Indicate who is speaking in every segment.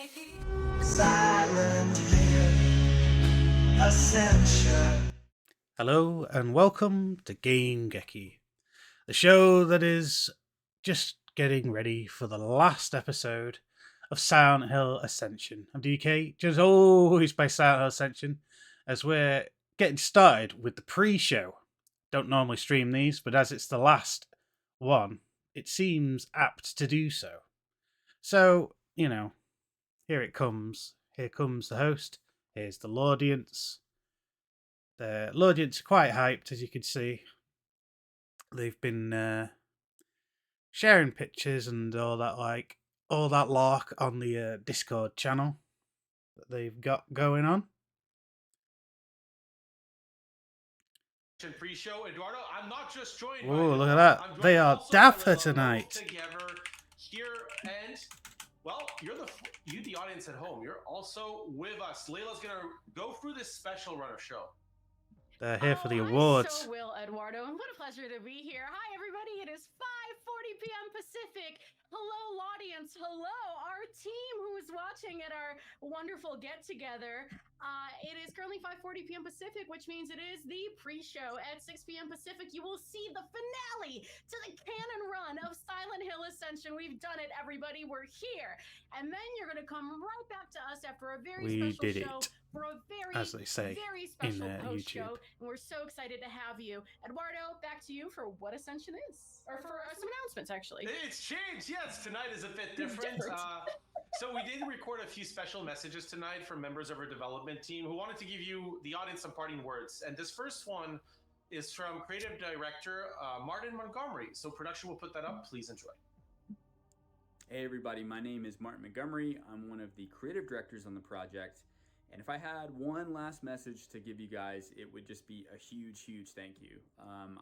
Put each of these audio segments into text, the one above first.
Speaker 1: Game-Geki. Silent Hill Ascension.
Speaker 2: Hello and welcome to Game-Geki, the show that is just getting ready for the last episode of Silent Hill Ascension. I'm DK, just always by Silent Hill Ascension, as we're getting started with the pre-show. Don't normally stream these, but as it's the last one, it seems apt to do so. So, here it comes. Here comes the host. Here's the audience. The audience are quite hyped, as you can see. They've been sharing pictures and all that lark on the Discord channel that they've got going on.
Speaker 3: Pre-show, Eduardo. I'm not just joined.
Speaker 2: Oh, look at that! They are dapper tonight.
Speaker 3: Together here, and well, you, the audience at home. You're also with us. Layla's gonna go through this special run of show.
Speaker 2: They're here for the awards.
Speaker 4: I so will, Eduardo, and what a pleasure to be here. Hi, everybody. It is 5:40 p.m. Pacific. Hello, audience. Hello, our team who is watching at our wonderful get-together. It is currently 5:40 p.m. Pacific, which means it is the pre-show at 6 p.m. Pacific. You will see the finale to the canon run of Silent Hill Ascension. We've done it, everybody. We're here. And then you're going to come right back to us after a very special show. For a
Speaker 2: as they say,
Speaker 4: very special post
Speaker 2: YouTube.
Speaker 4: show, and we're so excited to have you. Eduardo, back to you for what Ascension is, or for some announcements, actually.
Speaker 3: It's changed, yes. Tonight is a bit different. So we did record a few special messages tonight from members of our development team who wanted to give you, the audience, some parting words. And this first one is from creative director Martin Montgomery. So production will put that up. Please enjoy.
Speaker 5: Hey everybody, my name is Martin Montgomery. I'm one of the creative directors on the project. And if I had one last message to give you guys, it would just be a huge, huge thank you.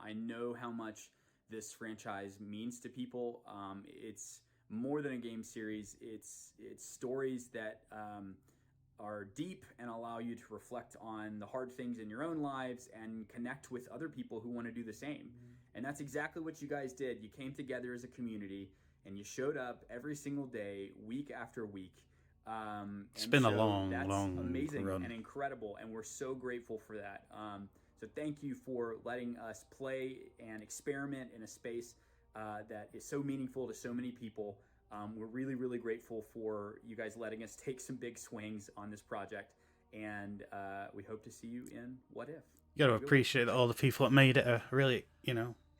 Speaker 5: I know how much this franchise means to people. It's more than a game series. It's stories that are deep and allow you to reflect on the hard things in your own lives and connect with other people who want to do the same. And that's exactly what you guys did. You came together as a community and you showed up every single day, week after week.
Speaker 2: It's been a long
Speaker 5: amazing
Speaker 2: run.
Speaker 5: And incredible, and we're so grateful for that. So thank you for letting us play and experiment in a space that is so meaningful to so many people. We're really, really grateful for you guys letting us take some big swings on this project, and we hope to see you in What If.
Speaker 2: You got to appreciate that all the people that made it are really,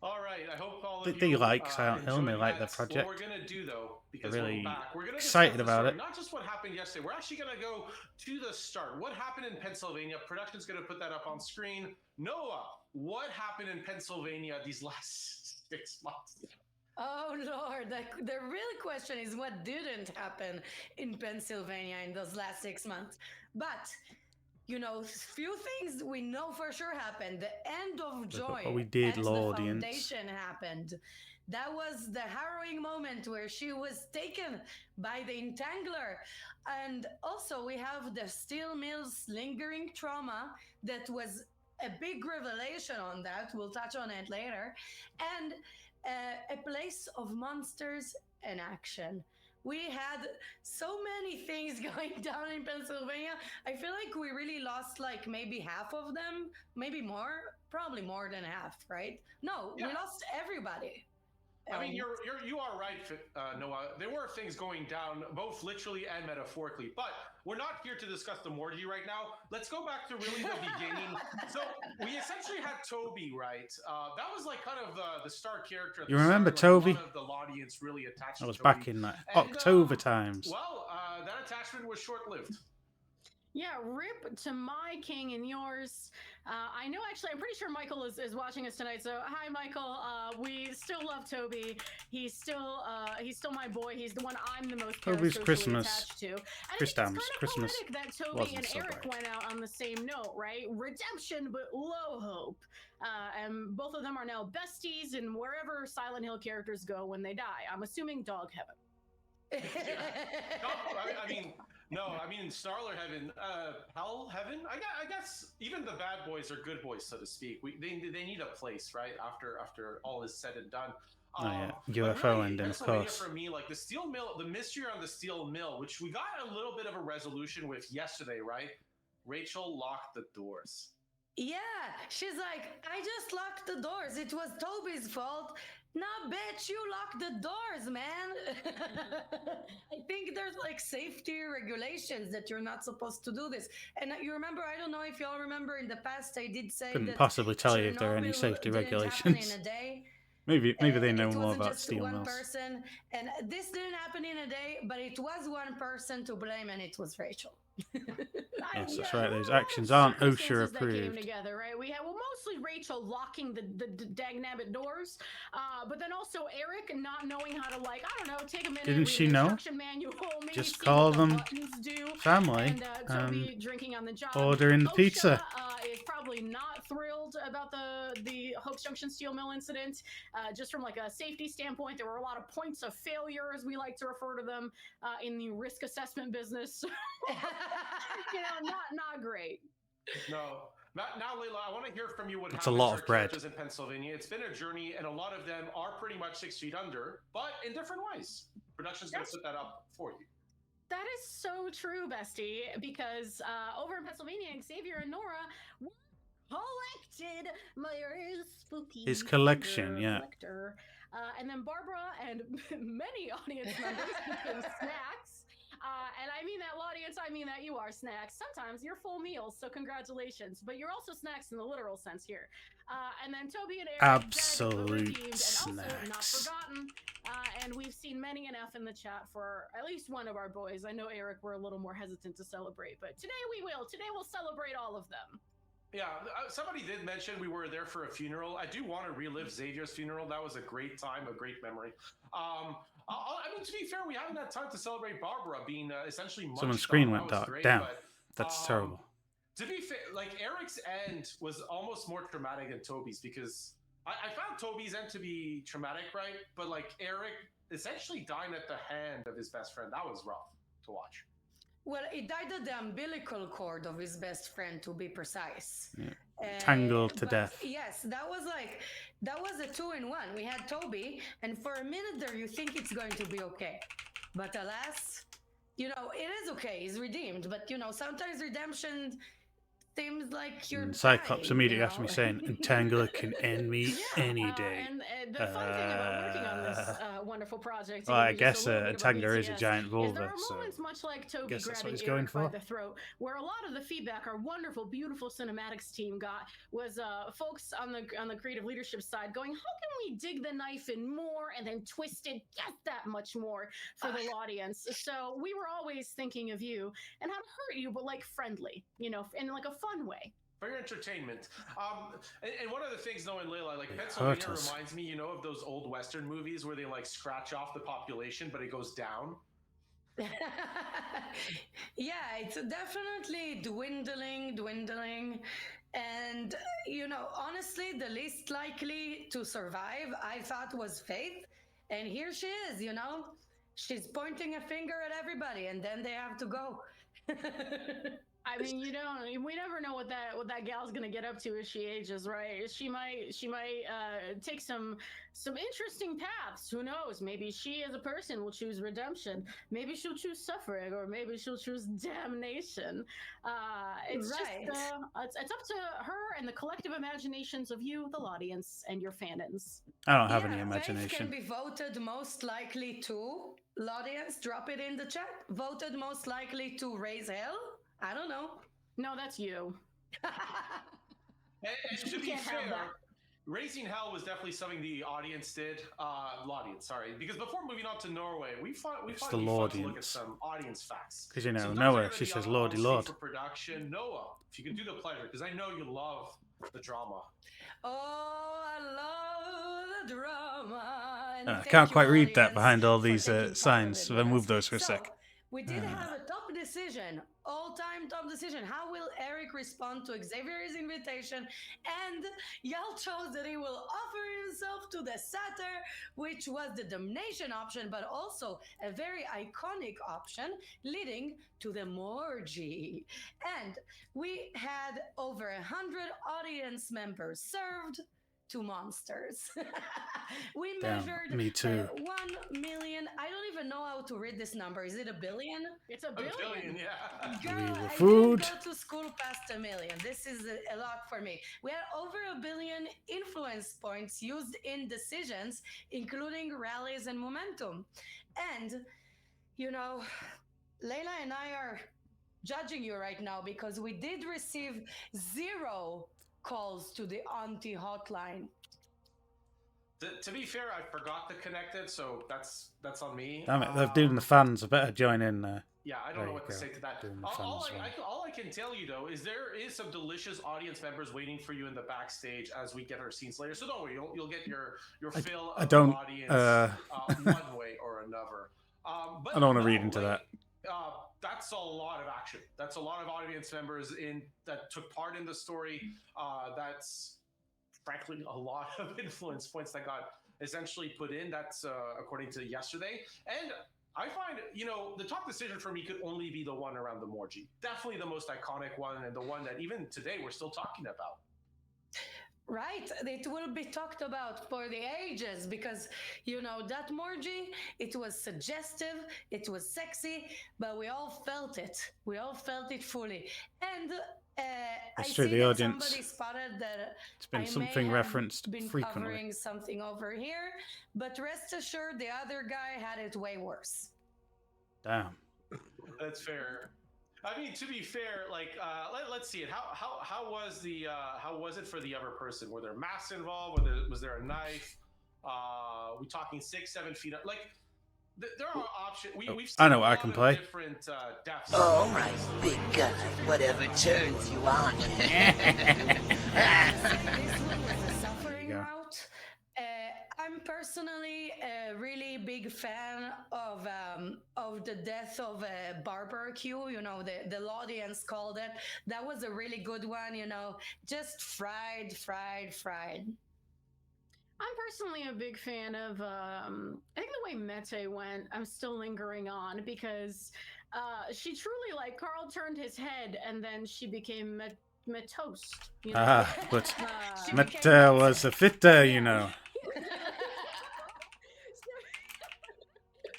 Speaker 3: All right, I hope all of
Speaker 2: they
Speaker 3: you
Speaker 2: like Silent Hill and they like the
Speaker 3: that.
Speaker 2: project.
Speaker 3: What we're going to do, though, because
Speaker 2: They're really
Speaker 3: we're gonna
Speaker 2: excited
Speaker 3: discuss the
Speaker 2: about
Speaker 3: story,
Speaker 2: it.
Speaker 3: Not just what happened yesterday. We're actually going to go to the start. What happened in Pennsylvania? Production's going to put that up on screen. Noah, what happened in Pennsylvania these last 6 months?
Speaker 6: Oh Lord, the real question is what didn't happen in Pennsylvania in those last 6 months. But few things we know for sure happened. The end of Joy
Speaker 2: What we did,
Speaker 6: as the
Speaker 2: audience.
Speaker 6: foundation happened. That was the harrowing moment where she was taken by the Entangler. And also we have the Steel Mill's lingering trauma that was a big revelation on that. We'll touch on it later. And a place of monsters and action. We had so many things going down in Pennsylvania. I feel like we really lost maybe half of them, maybe more, probably more than half, right? No,
Speaker 3: Yeah.
Speaker 6: We lost everybody.
Speaker 3: I mean, you are right, Noah. There were things going down, both literally and metaphorically. But we're not here to discuss the Morty right now. Let's go back to really the beginning. So we essentially had Toby, right? That was kind of the star character. At
Speaker 2: You
Speaker 3: the
Speaker 2: remember
Speaker 3: start,
Speaker 2: Toby?
Speaker 3: A lot of the audience really attached.
Speaker 2: That was
Speaker 3: to Toby.
Speaker 2: back in October times.
Speaker 3: Well, that attachment was short-lived.
Speaker 4: Yeah, rip to my king and yours. I know, actually, I'm pretty sure Michael is watching us tonight. So, hi, Michael. We still love Toby. He's still my boy. He's the one I'm the most
Speaker 2: Toby's Christmas.
Speaker 4: attached to. And
Speaker 2: Chris
Speaker 4: I think
Speaker 2: Dams,
Speaker 4: it's
Speaker 2: Christmas
Speaker 4: kind of poetic that Toby
Speaker 2: wasn't
Speaker 4: and
Speaker 2: so
Speaker 4: Eric
Speaker 2: great.
Speaker 4: went out on the same note, right? Redemption, but low hope. And both of them are now besties, and wherever Silent Hill characters go when they die. I'm assuming dog heaven.
Speaker 3: I mean, Starler Heaven, Hell Heaven. I guess even the bad boys are good boys, so to speak. They need a place, right? After all is said and done.
Speaker 2: Oh yeah,
Speaker 3: But
Speaker 2: UFO
Speaker 3: really,
Speaker 2: ending, of
Speaker 3: Pennsylvania
Speaker 2: course.
Speaker 3: for me, like the steel mill, the mystery on the steel mill, which we got a little bit of a resolution with yesterday, right? Rachel locked the doors.
Speaker 6: Yeah, she's like, I just locked the doors. It was Toby's fault. Nah, bitch, you locked the doors, man. I think there's like safety regulations that you're not supposed to do this. And you remember, I don't know if y'all remember in the past, I did say
Speaker 2: Couldn't
Speaker 6: that
Speaker 2: possibly tell you if there are any
Speaker 6: Chernobyl
Speaker 2: safety
Speaker 6: didn't happen
Speaker 2: regulations.
Speaker 6: in a day.
Speaker 2: Maybe they know
Speaker 6: It
Speaker 2: more
Speaker 6: wasn't
Speaker 2: about
Speaker 6: just
Speaker 2: steel
Speaker 6: one
Speaker 2: mills.
Speaker 6: person, and this didn't happen in a day, but it was one person to blame, and it was Rachel.
Speaker 2: Yes, that's
Speaker 4: Yeah,
Speaker 2: right. Those
Speaker 4: well,
Speaker 2: actions aren't OSHA
Speaker 4: circumstances that came
Speaker 2: approved.
Speaker 4: together, right? We had mostly Rachel locking the dagnabbit doors, but then also Eric not knowing how to, like, I don't know, take a minute,
Speaker 2: Didn't
Speaker 4: read
Speaker 2: she
Speaker 4: an
Speaker 2: know?
Speaker 4: instruction manual, maybe
Speaker 2: Just
Speaker 4: see
Speaker 2: call
Speaker 4: what
Speaker 2: them
Speaker 4: the buttons do,
Speaker 2: family
Speaker 4: and Toby drinking on the job.
Speaker 2: ordering the
Speaker 4: OSHA,
Speaker 2: pizza.
Speaker 4: Is probably not thrilled about the Hope's Junction steel mill incident. Just from like a safety standpoint, there were a lot of points of failure, as we like to refer to them, in the risk assessment business. Not great.
Speaker 3: No. Now, Layla, I want to hear from you what
Speaker 2: That's a
Speaker 3: happens
Speaker 2: lot
Speaker 3: to
Speaker 2: of
Speaker 3: our
Speaker 2: bread.
Speaker 3: characters in Pennsylvania. It's been a journey, and a lot of them are pretty much 6 feet under, but in different ways. Production's going to put that up for you.
Speaker 4: That is so true, bestie, because over in Pennsylvania, Xavier and Nora collected my spooky
Speaker 2: His collection,
Speaker 4: finger
Speaker 2: yeah.
Speaker 4: collector. And then Barbara and many audience members became snacks. And I mean that, audience, I mean that you are snacks. Sometimes you're full meals, so congratulations. But you're also snacks in the literal sense here. And then Toby and Eric,
Speaker 2: Absolute
Speaker 4: and also not
Speaker 2: snacks.
Speaker 4: forgotten. And we've seen many enough in the chat for at least one of our boys. I know, Eric, we're a little more hesitant to celebrate, but today we will. Today we'll celebrate all of them.
Speaker 3: Yeah, somebody did mention we were there for a funeral. I do want to relive Xavier's funeral. That was a great time, a great memory. I mean, to be fair, we haven't had time to celebrate Barbara being essentially munched
Speaker 2: Someone's screen
Speaker 3: on.
Speaker 2: went
Speaker 3: That was
Speaker 2: dark.
Speaker 3: great,
Speaker 2: Damn.
Speaker 3: but,
Speaker 2: That's terrible.
Speaker 3: To be fair, like Eric's end was almost more traumatic than Toby's, because I found Toby's end to be traumatic, right? But like Eric essentially dying at the hand of his best friend. That was rough to watch.
Speaker 6: Well, he died at the umbilical cord of his best friend, to be precise.
Speaker 2: Yeah. Tangled to
Speaker 6: But
Speaker 2: death.
Speaker 6: Yes, that was a 2-in-1. We had Toby, and for a minute there, you think it's going to be okay. But alas, it is okay. He's redeemed. But, sometimes redemption seems like you're
Speaker 2: Cyclops
Speaker 6: dying,
Speaker 2: immediately after me saying, Entangler can end me any day.
Speaker 4: And the fun thing about working on this wonderful project,
Speaker 2: Well, I
Speaker 4: to give you
Speaker 2: guess
Speaker 4: just a little bit of
Speaker 2: Entangler is a
Speaker 4: BTS,
Speaker 2: giant
Speaker 4: is
Speaker 2: vulva,
Speaker 4: there are
Speaker 2: so
Speaker 4: moments much like Toby
Speaker 2: guess that's what
Speaker 4: grabbing
Speaker 2: he's going
Speaker 4: Eric by
Speaker 2: for.
Speaker 4: the throat, where a lot of the feedback our wonderful, beautiful cinematics team got was folks on the creative leadership side going, how can we dig the knife in more and then twist it just that much more for the audience? So we were always thinking of you and how to hurt you, but like friendly, in like a fun way.
Speaker 3: For your entertainment. And one of the things, knowing Layla, like Pennsylvania reminds me, of those old Western movies where they like scratch off the population, but it goes down.
Speaker 6: Yeah, it's definitely dwindling. And, honestly, the least likely to survive, I thought, was Faith. And here she is, she's pointing a finger at everybody, and then they have to go.
Speaker 4: I mean, we never know what that gal's gonna get up to as she ages, right? She might take some interesting paths. Who knows? Maybe she as a person will choose redemption. Maybe she'll choose suffering, or maybe she'll choose damnation. It's
Speaker 6: Right.
Speaker 4: just it's up to her and the collective imaginations of you, the audience, and your fanins.
Speaker 2: I don't have any
Speaker 6: Faith can
Speaker 2: imagination.
Speaker 6: be voted most likely to, audience, drop it in the chat. Voted most likely to raise hell? I don't know.
Speaker 4: No, that's you.
Speaker 3: And to
Speaker 4: You
Speaker 3: be
Speaker 4: can't have
Speaker 3: fair,
Speaker 4: that.
Speaker 3: raising hell was definitely something the audience did. Because before moving on to Norway, we finally
Speaker 2: the
Speaker 3: fun to look at
Speaker 2: Lordience.
Speaker 3: some audience facts.
Speaker 2: 'Cause, those
Speaker 3: Noah,
Speaker 2: are she says, "Lordy, Lord."
Speaker 3: For production, Noah, if you can do the pleasure, because I know you love the drama.
Speaker 6: Oh, I love the drama. And
Speaker 2: I
Speaker 6: thank
Speaker 2: can't
Speaker 6: you,
Speaker 2: quite read that
Speaker 6: audience,
Speaker 2: behind all
Speaker 6: for
Speaker 2: these
Speaker 6: taking part of
Speaker 2: signs,
Speaker 6: it
Speaker 2: so
Speaker 6: with
Speaker 2: I move
Speaker 6: us.
Speaker 2: those for a
Speaker 6: So,
Speaker 2: sec.
Speaker 6: we did have a top decision, all-time top decision. How will Eric respond to Xavier's invitation? And y'all chose that he will offer himself to the satyr, which was the damnation option, but also a very iconic option leading to the Morgy. And we had over 100 audience members served. to monsters. We
Speaker 2: Damn,
Speaker 6: measured
Speaker 2: me too.
Speaker 6: 1 million. I don't even know how to read this number. Is it a billion?
Speaker 4: It's a
Speaker 3: A
Speaker 4: billion.
Speaker 3: billion, yeah.
Speaker 6: Girl,
Speaker 2: We were
Speaker 6: I
Speaker 2: food.
Speaker 6: didn't go to school past a million. This is a lot for me. We had over a billion influence points used in decisions, including rallies and momentum. And, you know, Layla and I are judging you right now because we did receive 0 calls to the auntie hotline.
Speaker 3: To be fair, I forgot to connect it, so that's on me.
Speaker 2: Damn it, they're doing the fans. I better join in there.
Speaker 3: Yeah, I
Speaker 2: There
Speaker 3: don't know
Speaker 2: you
Speaker 3: what to
Speaker 2: go.
Speaker 3: say to that.
Speaker 2: Doing the
Speaker 3: All
Speaker 2: fans one.
Speaker 3: I can tell you though is there is some delicious audience members waiting for you in the backstage as we get our scenes later. So don't worry, you'll get your fill
Speaker 2: I
Speaker 3: of
Speaker 2: don't,
Speaker 3: the audience one way or another. But
Speaker 2: I don't wanna
Speaker 3: no,
Speaker 2: read into
Speaker 3: like, that's a lot of action. That's a lot of audience members that took part in the story. That's frankly a lot of influence points that got essentially put in. That's according to yesterday. And I find, the top decision for me could only be the one around the Morgie. Definitely the most iconic one, and the one that even today we're still talking about.
Speaker 6: Right, it will be talked about for the ages because that Morgie, it was suggestive, it was sexy, but we all felt it. We all felt it fully, and
Speaker 2: That's
Speaker 6: I
Speaker 2: true,
Speaker 6: see
Speaker 2: the
Speaker 6: that
Speaker 2: audience-
Speaker 6: somebody spotted that
Speaker 2: It's been
Speaker 6: I
Speaker 2: something
Speaker 6: may have
Speaker 2: referenced
Speaker 6: been
Speaker 2: frequently.
Speaker 6: covering something over here, but rest assured, the other guy had it way worse.
Speaker 2: Damn.
Speaker 3: That's fair. I mean, to be fair, like let's see it. How was it for the other person? Were there masks involved? Was there a knife? We talking 6-7 feet? Like there are options. We've seen
Speaker 2: I know what
Speaker 3: a
Speaker 2: I
Speaker 3: lot
Speaker 2: can
Speaker 3: of
Speaker 2: play.
Speaker 3: different depths.
Speaker 1: All right, big guy, whatever turns you on.
Speaker 6: This one was a suffering
Speaker 2: go.
Speaker 6: route. I'm personally a really big fan of the death of barbecue. The audience called it. That was a really good one. Just fried.
Speaker 4: I'm personally a big fan of, I think the way Mete went, I'm still lingering on because she truly, like, Carl turned his head and then she became Metoast.
Speaker 2: But
Speaker 6: She
Speaker 2: Meta
Speaker 6: became
Speaker 2: was a fitter,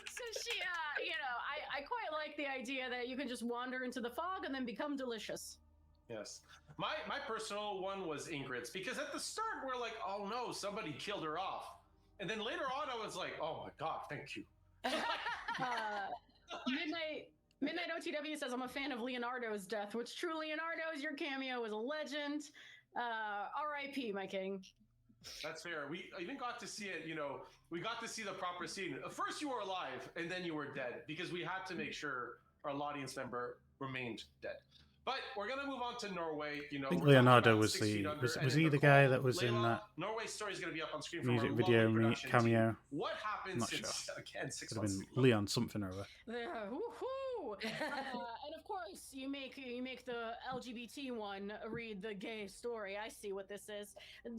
Speaker 4: So she, I quite like the idea that you can just wander into the fog and then become delicious.
Speaker 3: Yes. My personal one was Ingrid's because at the start we're like, oh no, somebody killed her off, and then later on I was like, oh my god, thank you.
Speaker 4: Midnight OTW says I'm a fan of Leonardo's death, which true Leonardo's your cameo was a legend. R.I.P. my king.
Speaker 3: That's fair. We even got to see it. We got to see the proper scene. First you were alive, and then you were dead because we had to make sure our audience member remained dead. But we're gonna move on to Norway.
Speaker 2: I think
Speaker 3: we're
Speaker 2: Leonardo
Speaker 3: talking about
Speaker 2: was
Speaker 3: 6 feet
Speaker 2: the
Speaker 3: under,
Speaker 2: was
Speaker 3: and
Speaker 2: he
Speaker 3: in
Speaker 2: the guy
Speaker 3: call,
Speaker 2: that was in
Speaker 3: Layla,
Speaker 2: that
Speaker 3: Norway's story is gonna be up on screen from
Speaker 2: music
Speaker 3: our
Speaker 2: video
Speaker 3: lovely production
Speaker 2: cameo?
Speaker 3: team. What happened
Speaker 2: Not
Speaker 3: since again 6
Speaker 2: Could have
Speaker 3: months
Speaker 2: been
Speaker 3: ago?
Speaker 2: Leon something or other.
Speaker 4: Woohoo! And of course, you make the LGBT one read the gay story. I see what this is.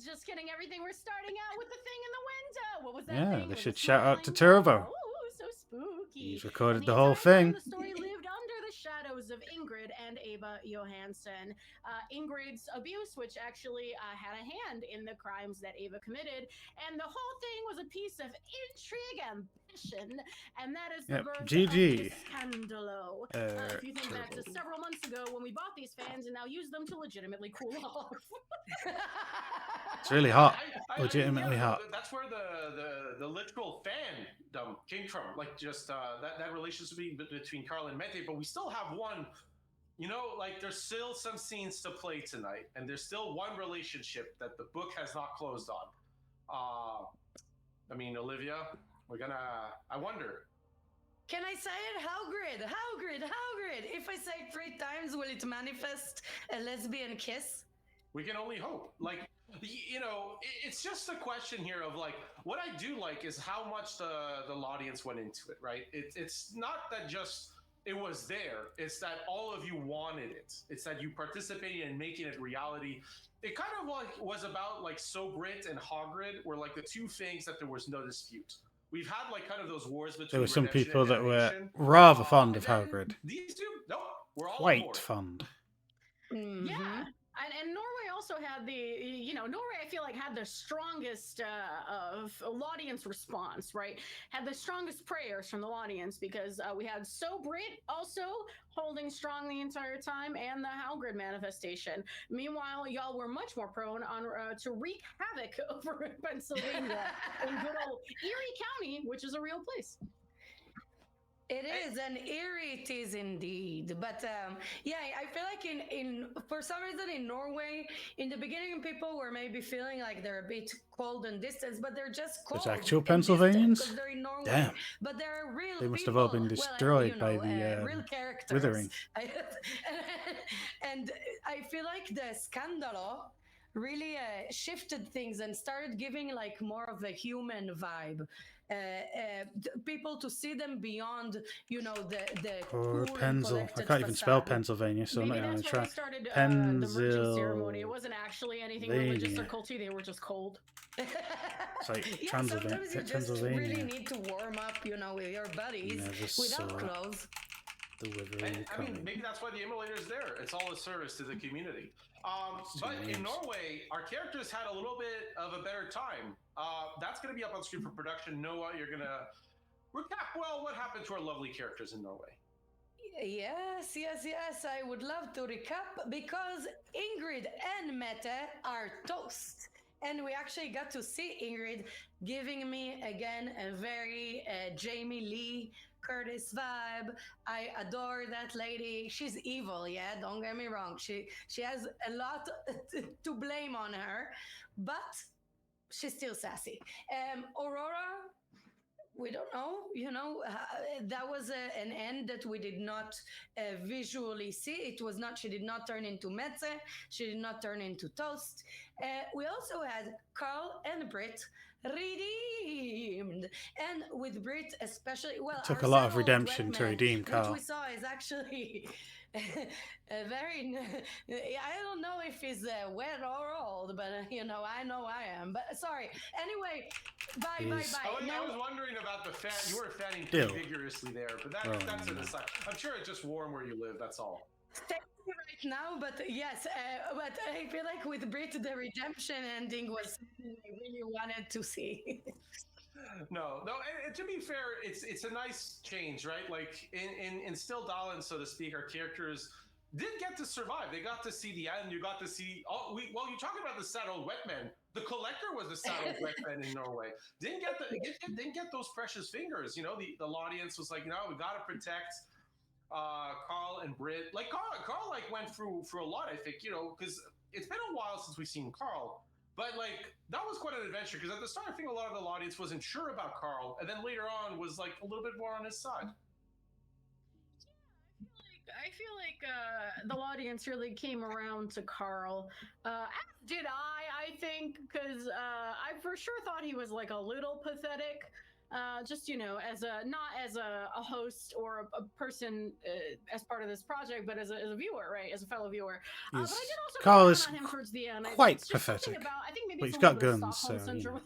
Speaker 4: Just kidding. Everything. We're starting out with the thing in the window. What was that?
Speaker 2: Yeah,
Speaker 4: thing?
Speaker 2: they
Speaker 4: Was
Speaker 2: should
Speaker 4: it
Speaker 2: shout out to
Speaker 4: smiling?
Speaker 2: Turbo.
Speaker 4: Ooh, so spooky.
Speaker 2: He's recorded
Speaker 4: And
Speaker 2: the whole
Speaker 4: entire time
Speaker 2: thing.
Speaker 4: The story lived under the shadows of Ingrid and Ava Johansson. Ingrid's abuse, which actually had a hand in the crimes that Ava committed, and the whole thing was a piece of intrigue and passion, and that is the
Speaker 2: Yep,
Speaker 4: birth
Speaker 2: GG.
Speaker 4: of Scandalo. If you think back to several months ago when we bought these fans and now use them to legitimately cool off.
Speaker 2: It's really hot.
Speaker 3: I
Speaker 2: Legitimately hot.
Speaker 3: That's where the literal fandom came from. Like just that relationship between Carl and Mete. But we still have one. Like there's still some scenes to play tonight, and there's still one relationship that the book has not closed on. Olivia, I wonder.
Speaker 6: Can I say it? Hagrid. If I say it 3 times, will it manifest a lesbian kiss?
Speaker 3: We can only hope. Like, it's just a question here of like, what I do like is how much the audience went into it, right? It's not that just it was there. It's that all of you wanted it. It's that you participated in making it reality. It kind of like was about like Sobrit and Hagrid were like the two things that there was no dispute. We've had like kind of those wars between.
Speaker 2: There were some
Speaker 3: redemption
Speaker 2: people
Speaker 3: and
Speaker 2: that were
Speaker 3: damnation.
Speaker 2: rather fond of
Speaker 3: And then
Speaker 2: Hagrid.
Speaker 3: These two, nope, we're all on
Speaker 2: Quite
Speaker 3: board.
Speaker 2: fond.
Speaker 6: Mhm.
Speaker 4: Yeah. And Norway also had Norway, I feel like, had the strongest of audience response, right? Had the strongest prayers from the audience because we had So Brit also holding strong the entire time, and the Halgrid manifestation. Meanwhile, y'all were much more prone on to wreak havoc over Pennsylvania in good old Erie County, which is a real place.
Speaker 6: It is, and eerie it is indeed. But yeah, I feel like in for some reason in Norway, in the beginning, people were maybe feeling like they're a bit cold and distant, but they're just cold.
Speaker 2: There's actual
Speaker 6: and
Speaker 2: Pennsylvanians?
Speaker 6: because they're in Norway.
Speaker 2: Damn.
Speaker 6: But they're real.
Speaker 2: They must
Speaker 6: people.
Speaker 2: have all been destroyed by the
Speaker 6: real characters.
Speaker 2: withering.
Speaker 6: And I feel like the scandalo really shifted things and started giving like more of a human vibe. People to see them beyond, the
Speaker 2: Or
Speaker 6: cool
Speaker 2: Pensil. I
Speaker 6: collected
Speaker 2: can't even spell
Speaker 6: facade.
Speaker 2: Pennsylvania, so I'm not
Speaker 4: Maybe
Speaker 2: going to
Speaker 4: that's why
Speaker 2: try.
Speaker 4: they started the merging ceremony. It wasn't actually anything religious or culty. They were just cold.
Speaker 2: It's like
Speaker 6: Yeah, sometimes you just
Speaker 2: Pennsylvania.
Speaker 6: really need to warm up, with your buddies
Speaker 2: Never
Speaker 6: without
Speaker 2: saw
Speaker 6: clothes.
Speaker 2: the withering
Speaker 3: And, I mean,
Speaker 2: coming.
Speaker 3: maybe that's why the emulator's there. It's all a service to the community. But in
Speaker 2: names.
Speaker 3: Norway, our characters had a little bit of a better time. That's going to be up on screen for production. Noah, you're going to recap, what happened to our lovely characters in Norway?
Speaker 6: Yes, I would love to recap because Ingrid and Mette are toast. And we actually got to see Ingrid giving me again a very Jamie Lee Curtis vibe. I adore that lady. She's evil, yeah, don't get me wrong. She has a lot to blame on her, but she's still sassy. Aurora, we don't know. That was an end that we did not visually see. It was not, she did not turn into Metze. She did not turn into Toast. We also had Carl and Brit redeemed. And with Brit especially, well,
Speaker 2: It took
Speaker 6: our
Speaker 2: a lot of
Speaker 6: settled
Speaker 2: redemption to
Speaker 6: Wetman,
Speaker 2: redeem
Speaker 6: which
Speaker 2: Carl.
Speaker 6: we saw is actually a very, I don't know if he's wet or old, but I know I am. But sorry. Anyway, bye.
Speaker 3: Oh, yeah,
Speaker 6: No,
Speaker 3: I was wondering about the fan. You were fanning
Speaker 2: Still.
Speaker 3: pretty vigorously there, but that's an aside. I'm sure it's just warm where you live. That's all.
Speaker 6: thank you right now, but yes, but I feel like with Brit, the redemption ending was something I really wanted to see.
Speaker 3: No. And to be fair, it's a nice change, right? Like in Still Dallin, so to speak, our characters did get to survive. They got to see the end. You got to see. You talking about the saddled Wetman. The Collector was the saddled Wetman in Norway. Didn't get those precious fingers. The audience was like, no, we got to protect Carl and Brit. Like Carl like went through a lot. I think because it's been a while since we've seen Carl. But like that was quite an adventure because at the start I think a lot of the audience wasn't sure about Carl, and then later on was like a little bit more on his side.
Speaker 4: I feel like the audience really came around to Carl. As did I think, because I for sure thought he was like a little pathetic. Just not as a host or a person as part of this project, but as a viewer, right? As a fellow viewer. But I did also
Speaker 2: Carl
Speaker 4: comment
Speaker 2: is
Speaker 4: on him towards the end.
Speaker 2: quite
Speaker 4: It's just something
Speaker 2: pathetic.
Speaker 4: I think maybe
Speaker 2: But
Speaker 4: it's
Speaker 2: he's
Speaker 4: a
Speaker 2: got
Speaker 4: little bit of
Speaker 2: guns,
Speaker 4: Stockholm
Speaker 2: so,
Speaker 4: syndrome.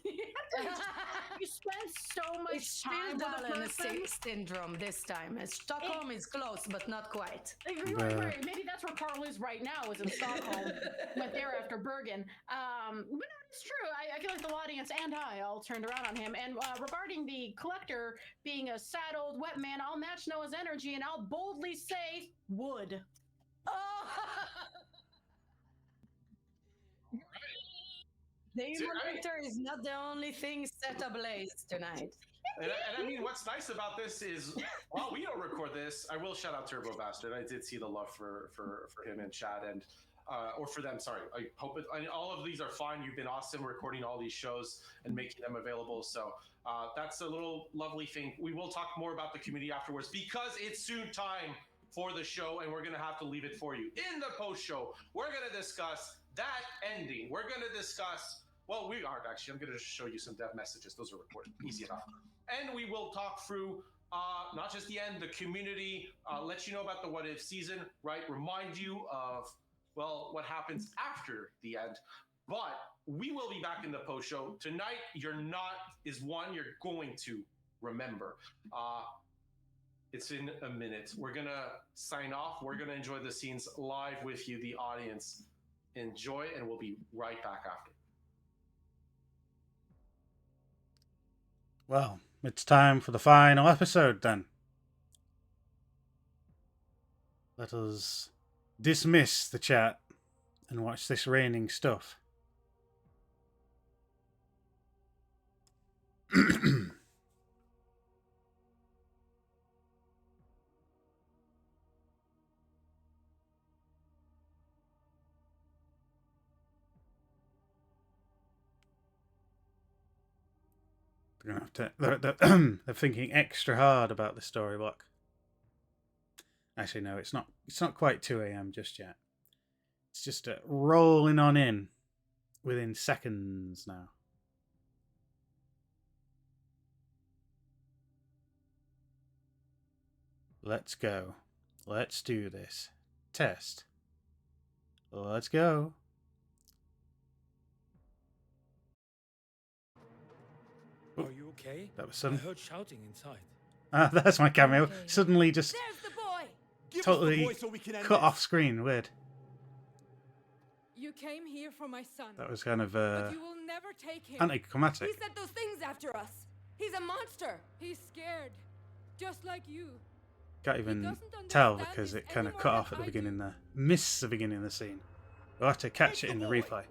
Speaker 4: You spend so much time with a person.
Speaker 6: Syndrome this time. Stockholm is close, but not quite.
Speaker 4: Right. Maybe that's where Carl is right now, is in Stockholm. Went there after Bergen. But no, it's true. I feel like the audience and I all turned around on him. And regarding the Collector being a saddled wet man, I'll match Noah's energy and I'll boldly say wood.
Speaker 6: Oh! The emulator is not the only thing set ablaze tonight.
Speaker 3: And I mean, what's nice about this is, while we don't record this, I will shout out Turbo Bastard. I did see the love for him in chat and or for them. Sorry, I hope all of these are fine. You've been awesome recording all these shows and making them available. So that's a little lovely thing. We will talk more about the community afterwards because it's soon time for the show, and we're gonna have to leave it for you in the post show. We're gonna discuss that ending. We're gonna discuss. Well, we aren't actually. I'm going to show you some dev messages. Those are recorded. Easy enough. And we will talk through not just the end, the community, let you know about the What If season, right? Remind you of, what happens after the end. But we will be back in the post show. Tonight, you're going to remember. It's in a minute. We're going to sign off. We're going to enjoy the scenes live with you, the audience. Enjoy, and we'll be right back after.
Speaker 2: Well, it's time for the final episode then. Let us dismiss the chat and watch this raining stuff. They're gonna have to. They're thinking extra hard about the story block. Actually, no, it's not. It's not quite 2 a.m. just yet. It's just rolling on in within seconds now. Let's go. Let's do this. Test. Let's go.
Speaker 7: Are you okay?
Speaker 2: That was
Speaker 7: I
Speaker 2: sudden.
Speaker 7: heard shouting inside.
Speaker 2: Ah, that's my cameo.
Speaker 6: Okay.
Speaker 2: Suddenly just
Speaker 8: There's the boy!
Speaker 9: Give us
Speaker 2: totally
Speaker 9: the boy so we can end
Speaker 2: cut
Speaker 9: this.
Speaker 2: off screen. Weird.
Speaker 8: You came here for my son.
Speaker 2: That was kind of
Speaker 8: But you will never take him.
Speaker 2: anticlimactic.
Speaker 8: He said those things after us. He's a monster. He's scared. Just like you.
Speaker 2: Can't
Speaker 8: He
Speaker 2: even
Speaker 8: doesn't
Speaker 2: tell
Speaker 8: understand
Speaker 2: because
Speaker 8: this
Speaker 2: it kind of
Speaker 8: anymore
Speaker 2: cut
Speaker 8: than
Speaker 2: off at the
Speaker 8: I
Speaker 2: beginning
Speaker 8: do.
Speaker 2: there. Missed the beginning of the scene. We'll have to catch it in the replay.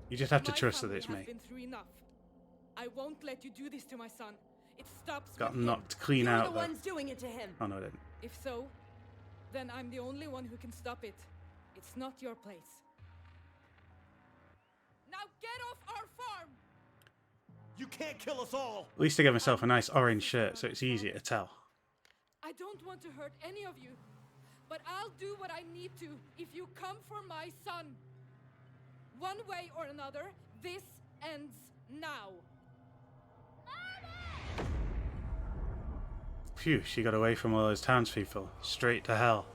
Speaker 2: You just have to
Speaker 8: My
Speaker 2: trust that
Speaker 8: family
Speaker 2: it's
Speaker 8: has
Speaker 2: me.
Speaker 8: been through enough. I won't let you do this to my son. It stops
Speaker 2: Got
Speaker 8: with him.
Speaker 2: knocked clean
Speaker 8: You're
Speaker 2: out
Speaker 8: the
Speaker 2: though.
Speaker 8: ones doing it to him.
Speaker 2: Oh no, I didn't.
Speaker 8: If so, then I'm the only one who can stop it. It's not your place. Now get off our farm!
Speaker 9: You can't kill us all.
Speaker 2: At least I gave myself a nice orange shirt so it's easier to tell.
Speaker 8: I don't want to hurt any of you, but I'll do what I need to if you come for my son. One way or another, this ends now.
Speaker 2: Phew, she got away from all those townspeople. Straight to hell.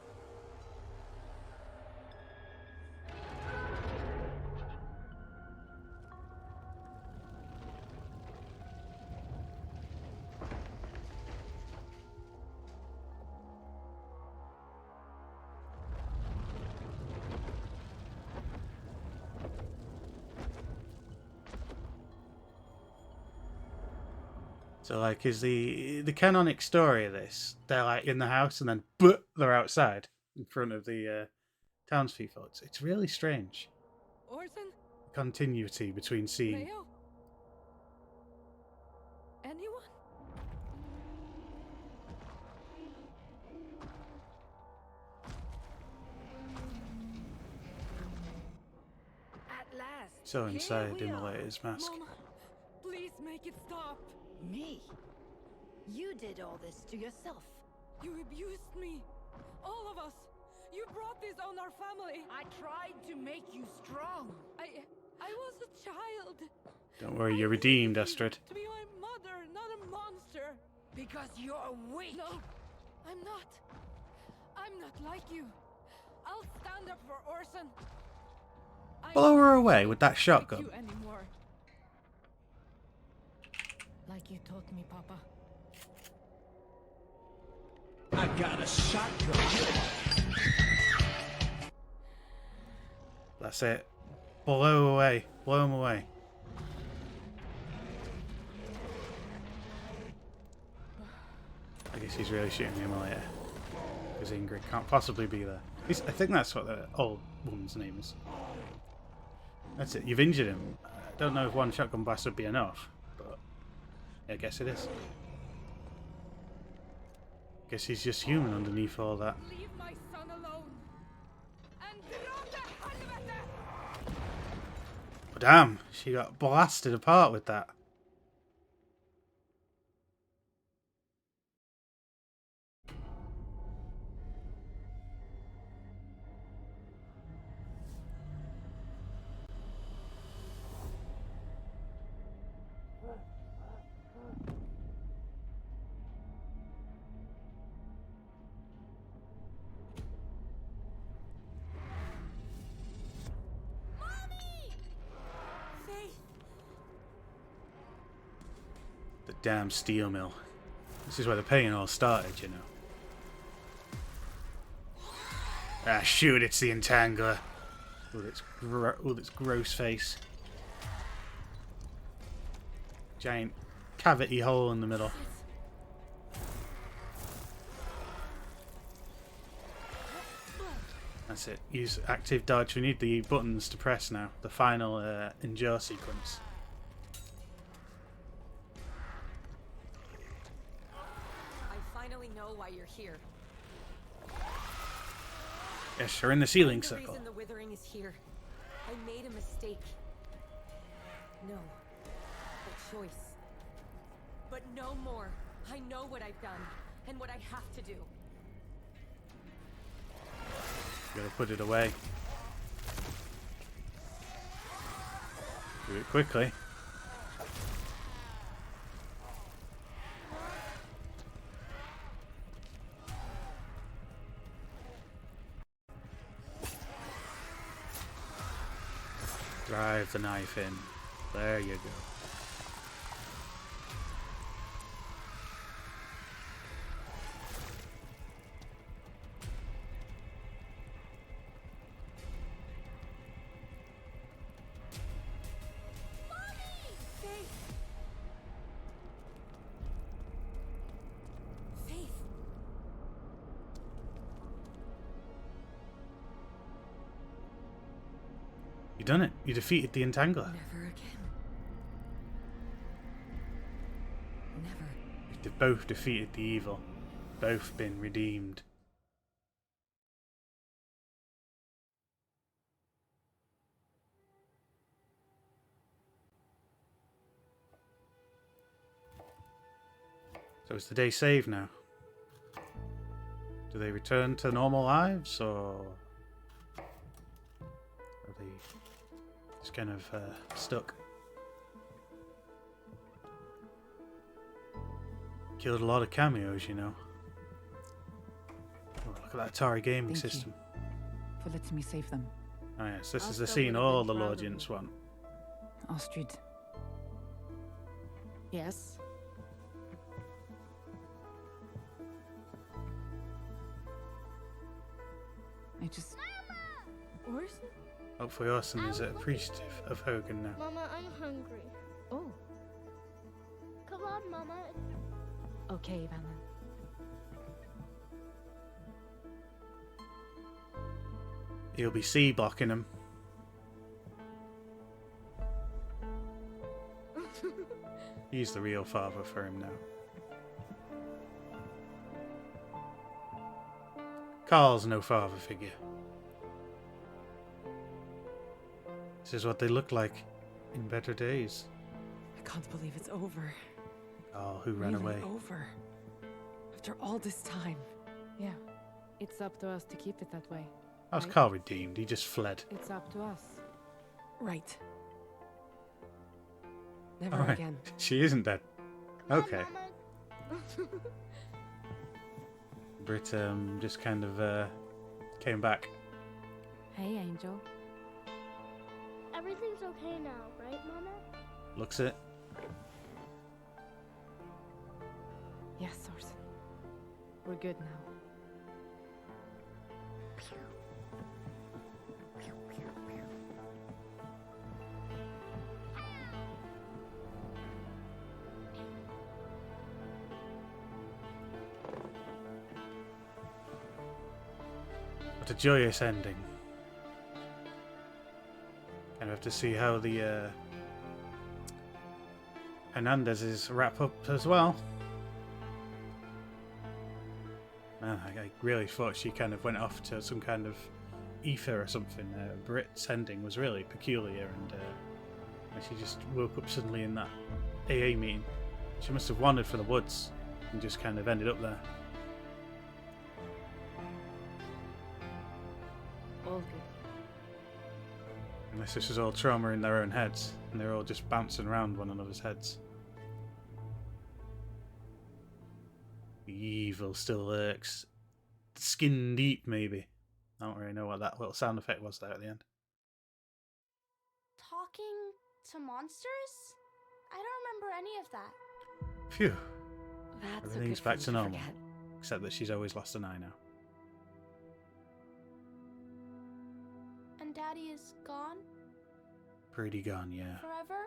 Speaker 2: So, like, is the canonic story of this? They're like in the house and then they're outside in front of the townspeople. It's really strange.
Speaker 8: Orson?
Speaker 2: Continuity between scene.
Speaker 8: Leo? Anyone?
Speaker 6: At last.
Speaker 2: So
Speaker 6: here
Speaker 2: inside
Speaker 6: we
Speaker 2: in the
Speaker 6: are.
Speaker 2: latest mask.
Speaker 8: Mama, please make it stop.
Speaker 1: Me? You did all this to yourself.
Speaker 8: You abused me. All of us. You brought this on our family.
Speaker 6: I tried to make you strong.
Speaker 8: I was a child.
Speaker 2: Don't worry,
Speaker 8: I
Speaker 2: you're redeemed,
Speaker 8: needed you
Speaker 2: Astrid.
Speaker 8: To be my mother, not a monster.
Speaker 6: Because you're weak.
Speaker 8: No, I'm not. I'm not like you. I'll stand up for Orson. I
Speaker 2: Blow her away
Speaker 8: won't
Speaker 2: with that
Speaker 8: like
Speaker 2: shotgun.
Speaker 8: you anymore. Like you taught me, Papa.
Speaker 9: I got a shotgun.
Speaker 2: That's it. Blow away. Blow him away. I guess he's really shooting him later. Because Ingrid can't possibly be there. I think that's what the old woman's name is. That's it. You've injured him. I don't know if one shotgun blast would be enough, but I guess it is. Guess he's just human underneath all that.
Speaker 8: Leave my son alone. And dra åt helvete!
Speaker 2: But damn, she got blasted apart with that.
Speaker 8: Faith!
Speaker 2: The damn steel mill. This is where the pain all started, you know. Ah, shoot, it's the Entangler. With its gross face. Giant cavity hole in the middle. That's it. Use active dodge. We need the buttons to press now. The final endure sequence.
Speaker 10: I finally know why you're here.
Speaker 2: Yes, you're in the ceiling
Speaker 10: The
Speaker 2: circle.
Speaker 10: reason the withering is here. I made a mistake. No. A choice. But no more. I know what I've done and what I have to do.
Speaker 2: Gotta put it away. Do it quickly. Drive the knife in. There you go.
Speaker 10: Faith.
Speaker 2: You done it. You defeated the Entangler.
Speaker 10: Never again. Never.
Speaker 2: They've both defeated the evil. Both been redeemed. So is the day saved now? Do they return to normal lives, or are they just kind of stuck? Killed a lot of cameos, you know. Oh, look at that Atari gaming
Speaker 11: Thank you
Speaker 2: system.
Speaker 11: for letting me save them.
Speaker 2: Oh yes, this is the
Speaker 10: Also
Speaker 2: scene
Speaker 10: would have
Speaker 2: all
Speaker 10: been
Speaker 2: the
Speaker 10: proud of
Speaker 2: Lordians
Speaker 10: you.
Speaker 2: want.
Speaker 11: Astrid,
Speaker 10: Yes.
Speaker 11: I just...
Speaker 10: Orson?
Speaker 2: Hopefully Orson is appreciative of Hogan now.
Speaker 12: Mama, I'm hungry.
Speaker 10: Oh.
Speaker 12: Come on, Mama.
Speaker 10: Okay, Vanna.
Speaker 2: He'll be C blocking him. He's the real father for him now. Carl's no father figure. This is what they look like in better days.
Speaker 11: I can't believe it's over.
Speaker 2: Carl, who ran
Speaker 11: Really
Speaker 2: away.
Speaker 11: over. After all this time.
Speaker 13: Yeah, it's up to us to keep it that way.
Speaker 2: How's
Speaker 13: right?
Speaker 2: Carl redeemed? He just fled.
Speaker 13: It's up to us.
Speaker 11: Right. Never
Speaker 2: Alright.
Speaker 11: again.
Speaker 2: She isn't dead. Okay.
Speaker 12: Mama.
Speaker 2: Brit just kind of came back.
Speaker 13: Hey, Angel.
Speaker 12: Everything's okay now, right, Mama?
Speaker 2: Looks it.
Speaker 13: Yes, Orson. We're good now.
Speaker 2: What a joyous ending. Kind of have to see how the Hernandez's wrap up as well. Man, I really thought she kind of went off to some kind of ether or something. Brit's ending was really peculiar, and she just woke up suddenly in that AA meeting. She must have wandered for the woods and just kind of ended up there.
Speaker 13: All good.
Speaker 2: Unless this was all trauma in their own heads, and they're all just bouncing around one another's heads. The evil still lurks. Skin deep, maybe. I don't really know what that little sound effect was there at the end.
Speaker 12: Talking to monsters? I don't remember any of that.
Speaker 2: Phew.
Speaker 11: That's
Speaker 2: Everything's
Speaker 11: a good
Speaker 2: back
Speaker 11: thing
Speaker 2: to normal.
Speaker 11: forget.
Speaker 2: Except that she's always lost an eye now.
Speaker 12: Daddy is gone?
Speaker 2: Pretty gone, yeah.
Speaker 12: Forever?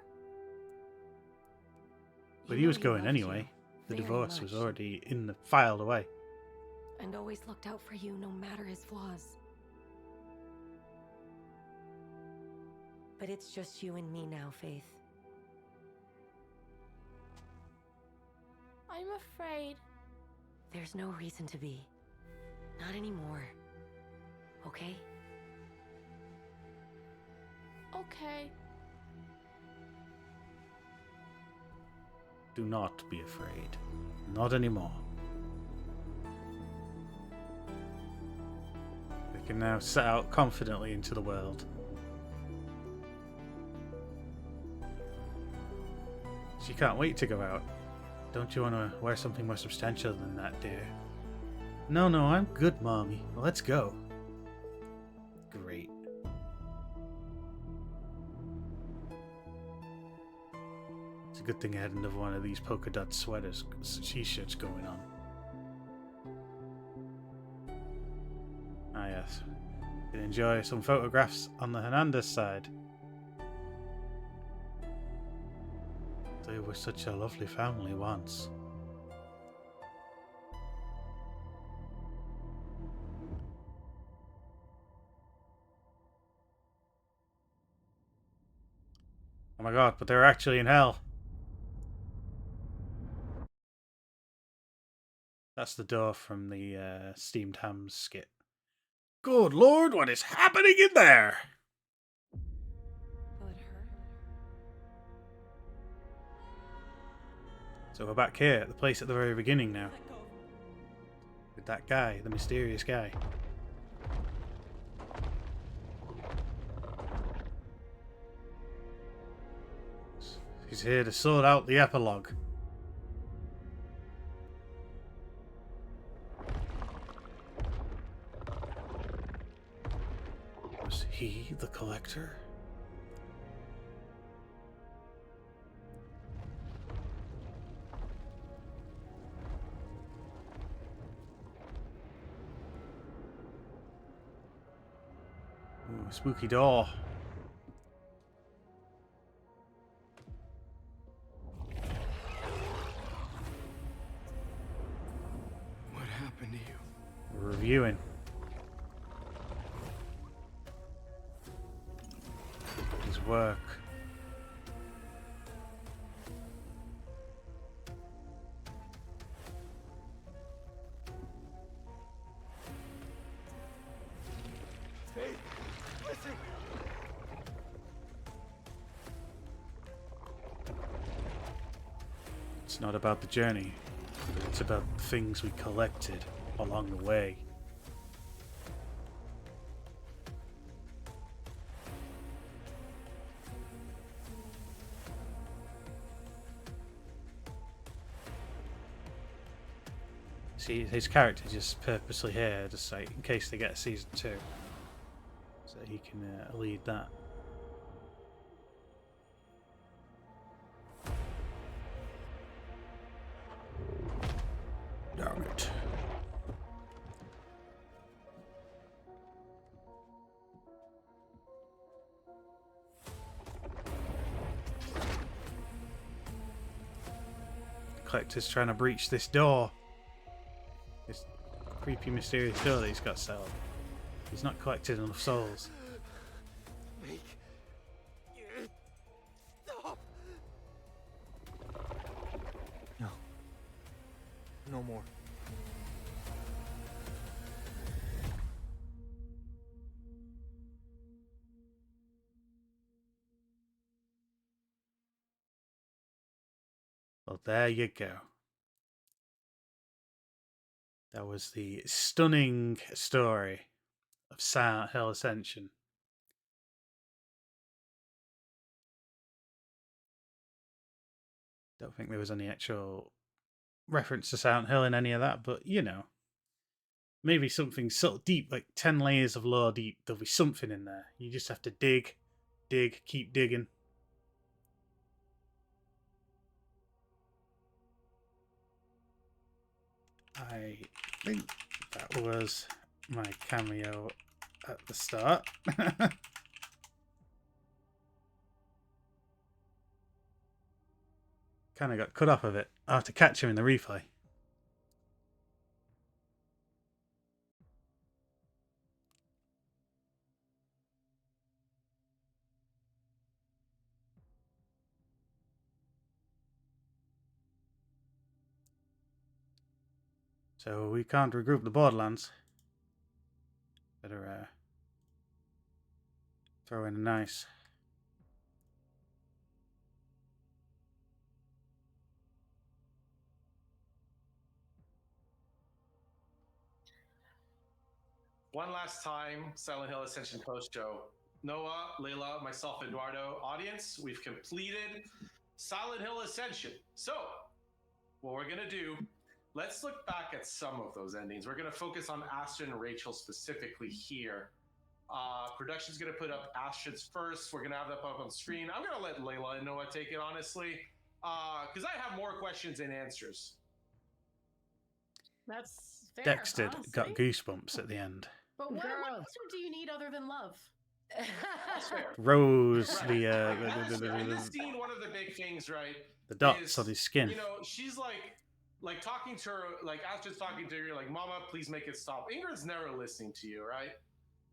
Speaker 2: But he was going anyway. The divorce was already filed away.
Speaker 10: And always looked out for you no matter his flaws. But it's just you and me now, Faith.
Speaker 12: I'm afraid.
Speaker 10: There's no reason to be. Not anymore. Okay?
Speaker 12: Okay.
Speaker 2: Do not be afraid. Not anymore. They can now set out confidently into the world. She can't wait to go out. Don't you want to wear something more substantial than that, dear? No, I'm good, Mommy. Well, let's go. Great. It's a good thing I had another one of these polka dot sweaters, t-shirts going on. Ah yes. You can enjoy some photographs on the Hernandez side. They were such a lovely family once. Oh my god, but they're actually in hell. That's the door from the Steamed Hams skit. Good lord, what is happening in there?
Speaker 10: Will it hurt?
Speaker 2: So we're back here at the place at the very beginning now. With that guy, the mysterious guy. He's here to sort out the epilogue. Was he the collector? Ooh, spooky door.
Speaker 9: What happened to you?
Speaker 2: We're reviewing. His work.
Speaker 9: Faith, listen.
Speaker 2: It's not about the journey. It's about the things we collected along the way. See, his character just purposely here, just like in case they get a season 2, so he can lead that. Damn it. The collector's trying to breach this door. This creepy, mysterious door that he's got set up. He's not collected enough souls.
Speaker 9: Make it stop. No. No more.
Speaker 2: Well, there you go. That was the stunning story of Silent Hill Ascension. Don't think there was any actual reference to Silent Hill in any of that, but you know, maybe something so deep, like 10 layers of lore deep, there'll be something in there. You just have to dig, keep digging. I think that was my cameo at the start. Kind of got cut off of it. I'll have to catch him in the replay. So we can't regroup the Borderlands. Better throw in a nice.
Speaker 3: One last time, Silent Hill Ascension post show. Noah, Layla, myself, Eduardo, audience, we've completed Silent Hill Ascension. So, what we're gonna do, let's look back at some of those endings. We're gonna focus on Astrid and Rachel specifically here. Production's gonna put up Astrid's first. We're gonna have that up on screen. I'm gonna let Layla and Noah take it, honestly, because I have more questions and answers.
Speaker 4: That's fair,
Speaker 2: Dexter
Speaker 4: honestly.
Speaker 2: got goosebumps at the end.
Speaker 4: But what answer do you need other than love?
Speaker 3: That's fair.
Speaker 2: Rose,
Speaker 3: Right. In this scene, one of the big things, right?
Speaker 2: the dots
Speaker 3: is,
Speaker 2: on his skin.
Speaker 3: You know, she's like talking to her, like Astrid's talking to her, like, Mama, please make it stop. Ingrid's never listening to you, right?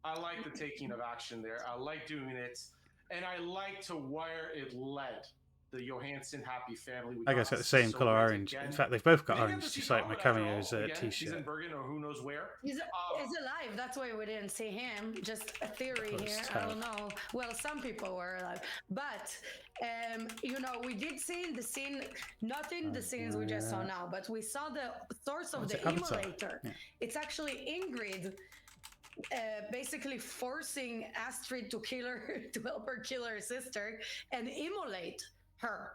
Speaker 3: I like the taking of action there. I like doing it, and I like to where it led. The Johansson happy family.
Speaker 2: I guess got the same color orange. In fact, they've both got orange, just like my cameo's
Speaker 3: He's
Speaker 2: t-shirt.
Speaker 3: in Bergen or who knows where.
Speaker 6: He's alive. That's why we didn't see him. Just a theory here. I don't know. Well, some people were alive, but you know, we did see in the scene, not in the scenes we just saw now, but we saw the source of the immolator. Yeah. It's actually Ingrid. Basically forcing Astrid to kill her, to help her kill her sister and immolate her.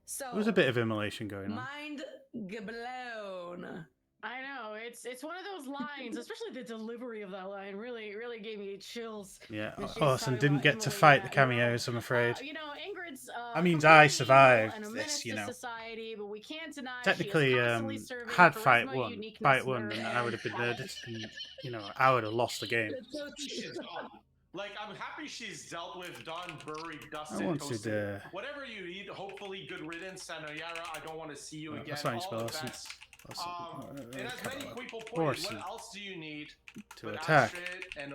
Speaker 6: So
Speaker 2: there was a bit of immolation going on.
Speaker 6: Mind blown.
Speaker 4: I know, it's one of those lines, especially the delivery of that line really gave me chills.
Speaker 2: Yeah, Orson didn't get to fight the cameos, I'm afraid.
Speaker 4: You know, Ingrid's
Speaker 2: I mean, I survived
Speaker 4: and a
Speaker 2: this, you know.
Speaker 4: Society, but we can't deny
Speaker 2: technically, had fight one, and I would have been murdered. And, you know, I would have lost the game.
Speaker 3: Like, I'm happy she's dealt with, done, buried, dusted,
Speaker 2: I wanted,
Speaker 3: toasted. Whatever you need, hopefully good riddance, Sanoyara. I don't want to see you again.
Speaker 2: That's not
Speaker 3: All the best. And as many people pointed, what else do you need
Speaker 2: to attack?
Speaker 3: Astrid and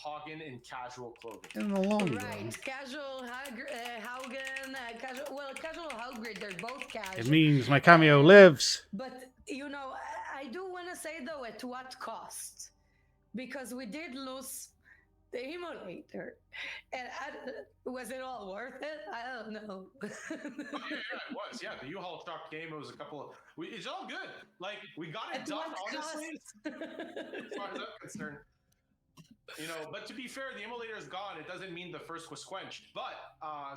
Speaker 3: Hagen in casual clothing.
Speaker 2: In the long run.
Speaker 6: Right, casual Haugen, casual Hagrid, they're both casual.
Speaker 2: It means my cameo lives.
Speaker 6: But, you know, I do want to say, though, at what cost? Because we did lose the immolator. And was it all worth it? I don't know.
Speaker 3: Yeah, it was. Yeah, the U-Haul truck game, it was a couple of... it's all good. Like, we got it done, honestly. As far as I'm concerned. You know, but to be fair, the immolator is gone. It doesn't mean the first was quenched. But,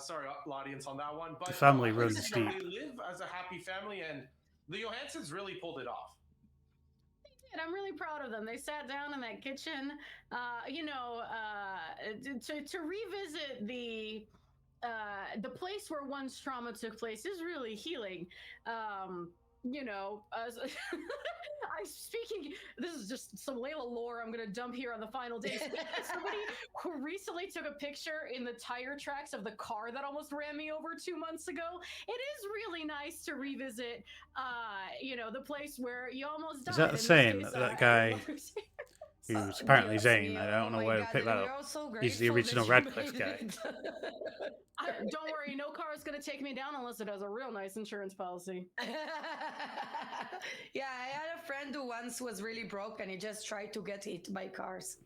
Speaker 3: sorry, audience on that one. But
Speaker 2: the family runs deep.
Speaker 3: They live as a happy family, and the Johanssons really pulled it off.
Speaker 4: And I'm really proud of them. They sat down in that kitchen, you know, to revisit the place where one's trauma took place is really healing. You know, I'm speaking, this is just some Layla lore I'm going to dump here on the final day. Somebody who recently took a picture in the tire tracks of the car that almost ran me over 2 months ago. It is really nice to revisit, you know, the place where you almost died.
Speaker 2: Is that the same? That guy who's apparently Zane. I don't know where to pick that up. He's the original Radcliffe guy.
Speaker 4: Don't worry, no car is going to take me down unless it has a real nice insurance policy.
Speaker 6: Yeah, I had a friend who once was really broke and he just tried to get hit by cars.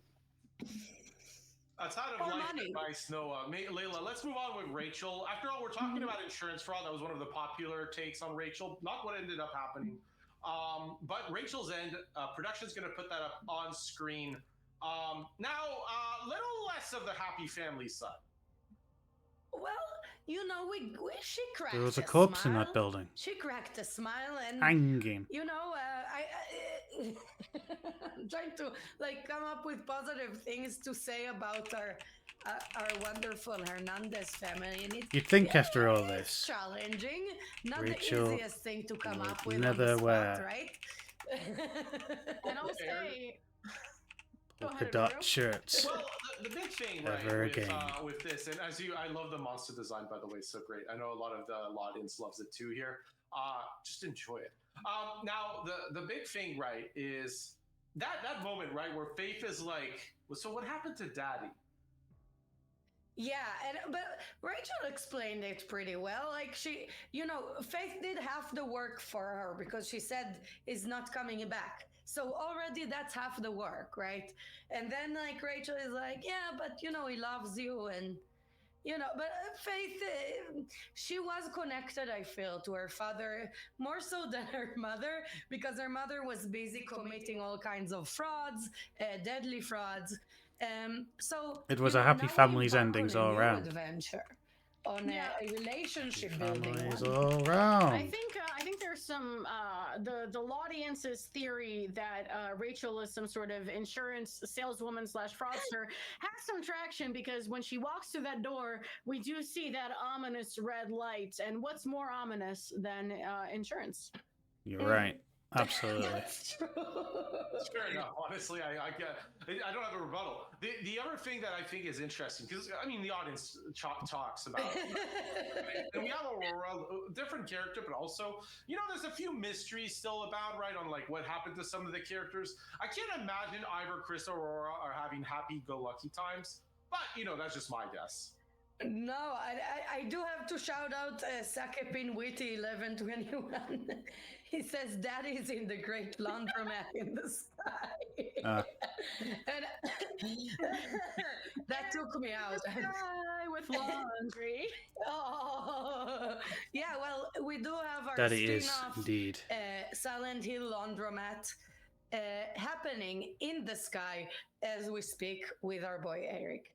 Speaker 3: That's out of life advice, Noah. Layla, let's move on with Rachel. After all, we're talking about insurance fraud. That was one of the popular takes on Rachel. Not what ended up happening. But Rachel's end, production's going to put that up on screen. Now, a little less of the happy family side.
Speaker 6: Well, you know, she cracked.
Speaker 2: There was a corpse in that building.
Speaker 6: She cracked a smile and
Speaker 2: hanging.
Speaker 6: You know, I'm trying to come up with positive things to say about our wonderful Hernandez family. And
Speaker 2: you'd think after all this,
Speaker 6: challenging, not
Speaker 2: Rachel
Speaker 6: the easiest thing to come up with.
Speaker 2: Never
Speaker 6: on the
Speaker 2: wear
Speaker 6: spot, right?
Speaker 4: And I'll say.
Speaker 2: polka dot shirts.
Speaker 3: Well, the big thing, right,
Speaker 2: Ever again.
Speaker 3: with this, and I love the monster design, by the way, it's so great. I know a lot of the audience loves it too here. Just enjoy it. Now the big thing, right, is that moment, right, where Faith is like, well, so what happened to Daddy?
Speaker 6: Yeah, but Rachel explained it pretty well. Like Faith did half the work for her because she said he's not coming back. So already that's half the work, right? And then like Rachel is like, yeah, but he loves you, and but Faith, she was connected, I feel, to her father more so than her mother, because her mother was busy committing all kinds of frauds, deadly frauds. So
Speaker 2: It was a happy
Speaker 6: now we
Speaker 2: family's
Speaker 6: embark
Speaker 2: endings
Speaker 6: on a
Speaker 2: all
Speaker 6: new
Speaker 2: around.
Speaker 6: adventure, on a relationship building
Speaker 2: Families
Speaker 6: one.
Speaker 2: all round.
Speaker 4: I think there's some the audience's theory that Rachel is some sort of insurance saleswoman / fraudster has some traction, because when she walks through that door, we do see that ominous red light, and what's more ominous than insurance?
Speaker 2: You're right. Absolutely.
Speaker 6: That's true.
Speaker 3: Fair enough. Honestly, I don't have a rebuttal. The other thing that I think is interesting, because I mean the audience talks about it, and we have a different character, but also there's a few mysteries still about, right, on like what happened to some of the characters. I can't imagine either Chris or Aurora are having happy-go-lucky times, but that's just my guess.
Speaker 6: No, I do have to shout out Sakepin Witty 1121. He says Daddy's in the great laundromat in the sky. And that took me out.
Speaker 4: Sky with laundry.
Speaker 6: Oh, yeah. Well, we do have our
Speaker 2: Daddy is
Speaker 6: spin-off,
Speaker 2: indeed.
Speaker 6: Silent Hill laundromat happening in the sky as we speak with our boy Eric.